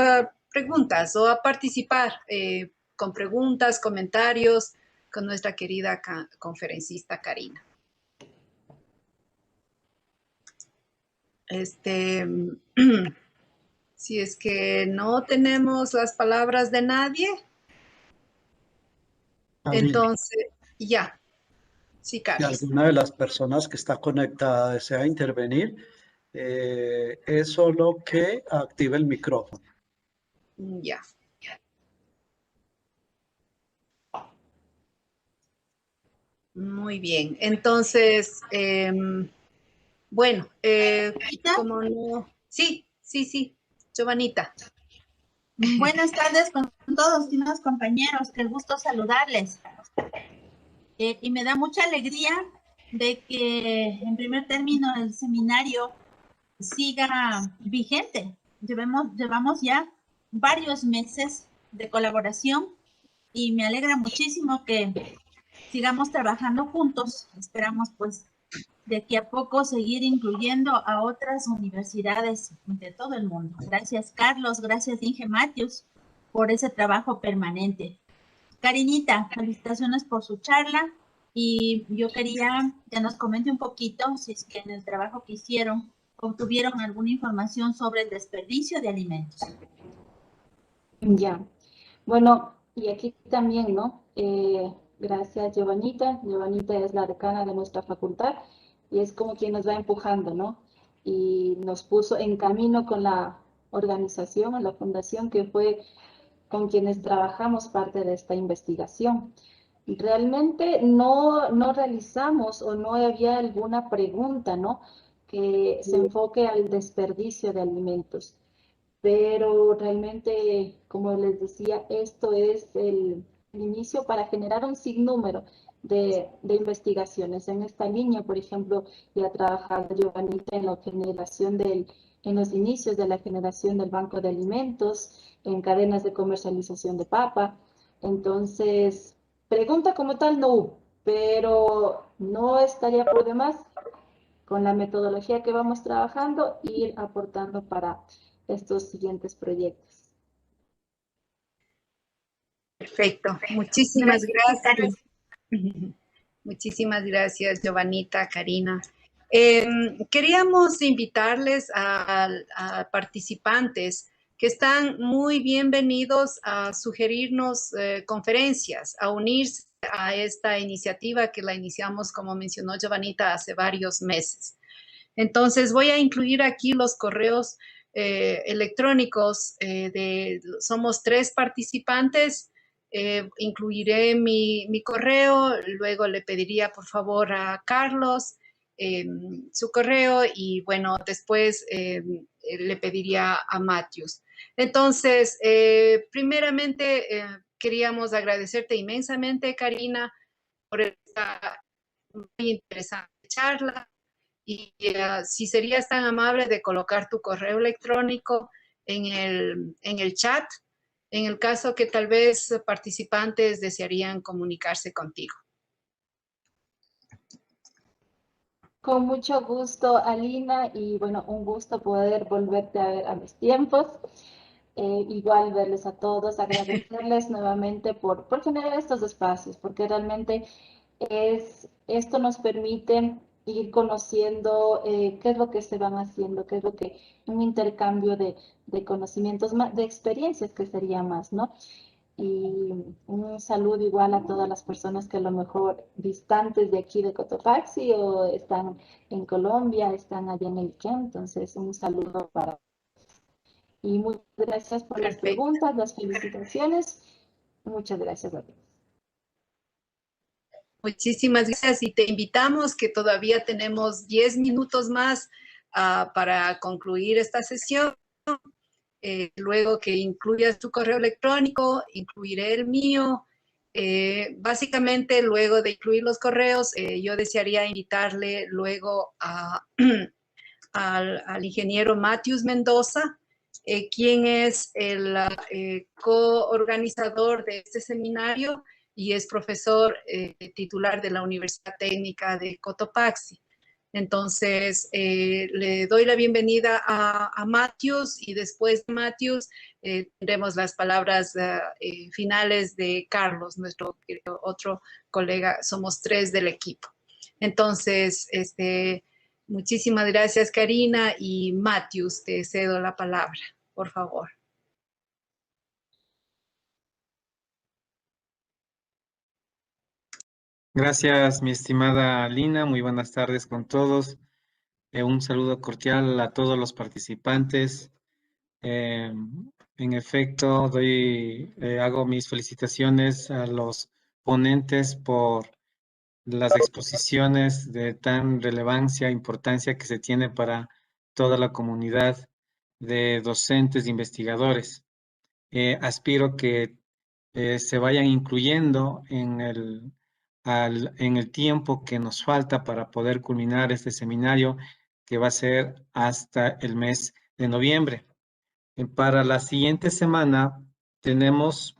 preguntas o a participar con preguntas, comentarios con nuestra querida conferencista Karina. Si es que no tenemos las palabras de nadie, entonces ya. Sí, Carlos. Si alguna de las personas que está conectada desea intervenir, es solo que active el micrófono. Ya. Muy bien. Entonces, bueno, como no... Sí, Giovanita. Buenas tardes con todos, estimados compañeros, qué gusto saludarles. Y me da mucha alegría de que, en primer término, el seminario siga vigente. Llevamos ya varios meses de colaboración y me alegra muchísimo que sigamos trabajando juntos. Esperamos, pues, de aquí a poco seguir incluyendo a otras universidades de todo el mundo. Gracias, Carlos. Gracias, Inge Matthews, por ese trabajo permanente. Karinita, felicitaciones por su charla y yo quería que nos comente un poquito si es que en el trabajo que hicieron obtuvieron alguna información sobre el desperdicio de alimentos. Ya, bueno, y aquí también, ¿no? Gracias, Giovanita. Giovanita es la decana de nuestra facultad y es como quien nos va empujando, ¿no? Y nos puso en camino con la organización, la fundación, que fue con quienes trabajamos parte de esta investigación. Realmente no realizamos o no había alguna pregunta, ¿no? Que se enfoque al desperdicio de alimentos. Pero realmente, como les decía, esto es el inicio para generar un sinnúmero de investigaciones. En esta línea, por ejemplo, ya ha trabajado Giovanita en la generación en los inicios de la generación del banco de alimentos, en cadenas de comercialización de papa. Entonces, pregunta como tal no hubo, pero no estaría por demás con la metodología que vamos trabajando ir aportando para estos siguientes proyectos. Perfecto. Muchísimas gracias. Muchísimas gracias, Giovanita, Karina. Queríamos invitarles a participantes que están muy bienvenidos a sugerirnos conferencias, a unirse a esta iniciativa que la iniciamos, como mencionó Giovanita, hace varios meses. Entonces, voy a incluir aquí los correos electrónicos somos 3 participantes. Incluiré mi correo, luego le pediría por favor a Carlos su correo y bueno, después le pediría a Matthews. Entonces, primeramente queríamos agradecerte inmensamente, Karina, por esta muy interesante charla. Y si serías tan amable de colocar tu correo electrónico en el chat, en el caso que tal vez participantes desearían comunicarse contigo. Con mucho gusto, Alina, y bueno, un gusto poder volverte a ver a mis tiempos. Igual verles a todos, agradecerles nuevamente por generar estos espacios, porque realmente esto nos permite ir conociendo qué es lo que se van haciendo, qué es lo que, un intercambio de conocimientos, de experiencias que sería más, ¿no? Y un saludo igual a todas las personas que a lo mejor distantes de aquí de Cotopaxi o están en Colombia, están allá en el Iquén, entonces un saludo para y muchas gracias por las preguntas, las felicitaciones. Muchas gracias a todos. Muchísimas gracias y te invitamos que todavía tenemos 10 minutos más para concluir esta sesión. Luego que incluyas tu correo electrónico, incluiré el mío. Básicamente, luego de incluir los correos, yo desearía invitarle luego al ingeniero Matthews Mendoza, quien es el coorganizador de este seminario y es profesor titular de la Universidad Técnica de Cotopaxi. Entonces, le doy la bienvenida a Matthews y después de Matthews tendremos las palabras finales de Carlos, nuestro otro colega. Somos 3 del equipo. Entonces, muchísimas gracias, Karina, y Matthews, te cedo la palabra, por favor. Gracias, mi estimada Lina. Muy buenas tardes con todos. Un saludo cordial a todos los participantes. En efecto, hago mis felicitaciones a los ponentes por las exposiciones de tan relevancia e importancia que se tiene para toda la comunidad de docentes e investigadores. Aspiro que se vayan incluyendo en el tiempo que nos falta para poder culminar este seminario, que va a ser hasta el mes de noviembre. Para la siguiente semana tenemos,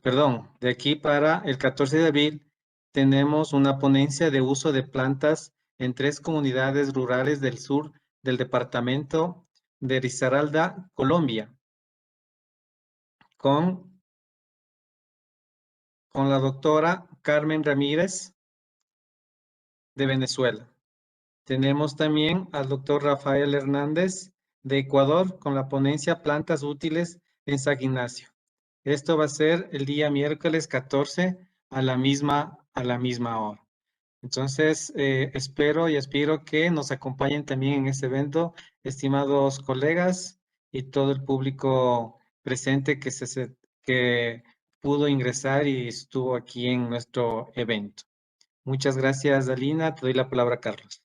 de aquí para el 14 de abril, tenemos una ponencia de uso de plantas en 3 comunidades rurales del sur del departamento de Risaralda, Colombia, con la doctora Carmen Ramírez de Venezuela. Tenemos también al doctor Rafael Hernández de Ecuador con la ponencia Plantas útiles en San Ignacio. Esto va a ser el día miércoles 14 a la misma hora. Entonces, espero y aspiro que nos acompañen también en este evento, estimados colegas y todo el público presente que pudo ingresar y estuvo aquí en nuestro evento. Muchas gracias, Alina. Te doy la palabra, Carlos.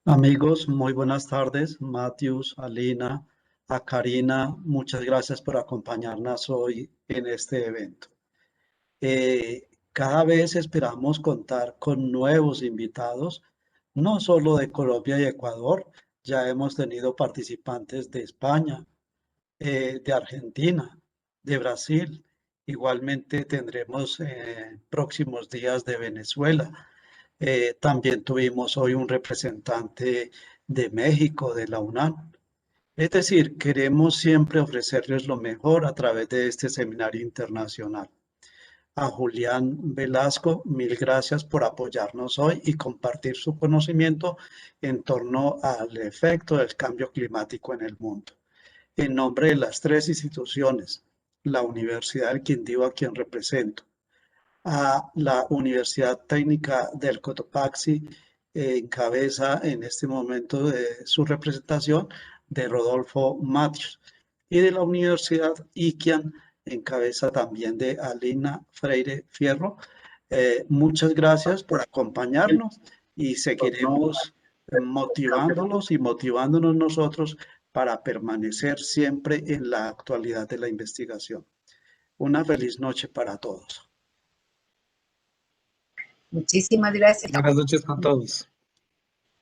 Amigos, muy buenas tardes. Matthews, Alina, a Karina, muchas gracias por acompañarnos hoy en este evento. Cada vez esperamos contar con nuevos invitados, no solo de Colombia y Ecuador, ya hemos tenido participantes de España, de Argentina, de Brasil, igualmente tendremos próximos días de Venezuela. También tuvimos hoy un representante de México, de la UNAM. Es decir, queremos siempre ofrecerles lo mejor a través de este seminario internacional. A Julián Velasco, mil gracias por apoyarnos hoy y compartir su conocimiento en torno al efecto del cambio climático en el mundo. En nombre de las 3 instituciones, la Universidad del Quindío, a quien represento, a la Universidad Técnica del Cotopaxi, encabeza en este momento de su representación de Rodolfo Matthews, y de la Universidad Iquian, encabeza también de Alina Freire Fierro. Muchas gracias por acompañarnos y seguiremos motivándolos y motivándonos nosotros para permanecer siempre en la actualidad de la investigación. Una feliz noche para todos. Muchísimas gracias. Buenas noches con todos.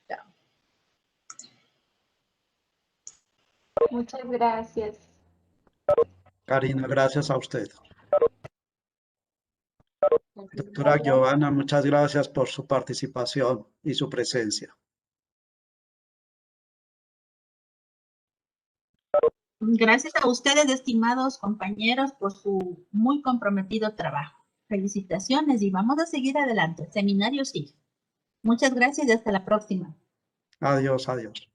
Chao. Muchas gracias. Karina, gracias a usted. Doctora Giovanna, muchas gracias por su participación y su presencia. Gracias a ustedes, estimados compañeros, por su muy comprometido trabajo. Felicitaciones y vamos a seguir adelante. El seminario sigue. Muchas gracias y hasta la próxima. Adiós, adiós.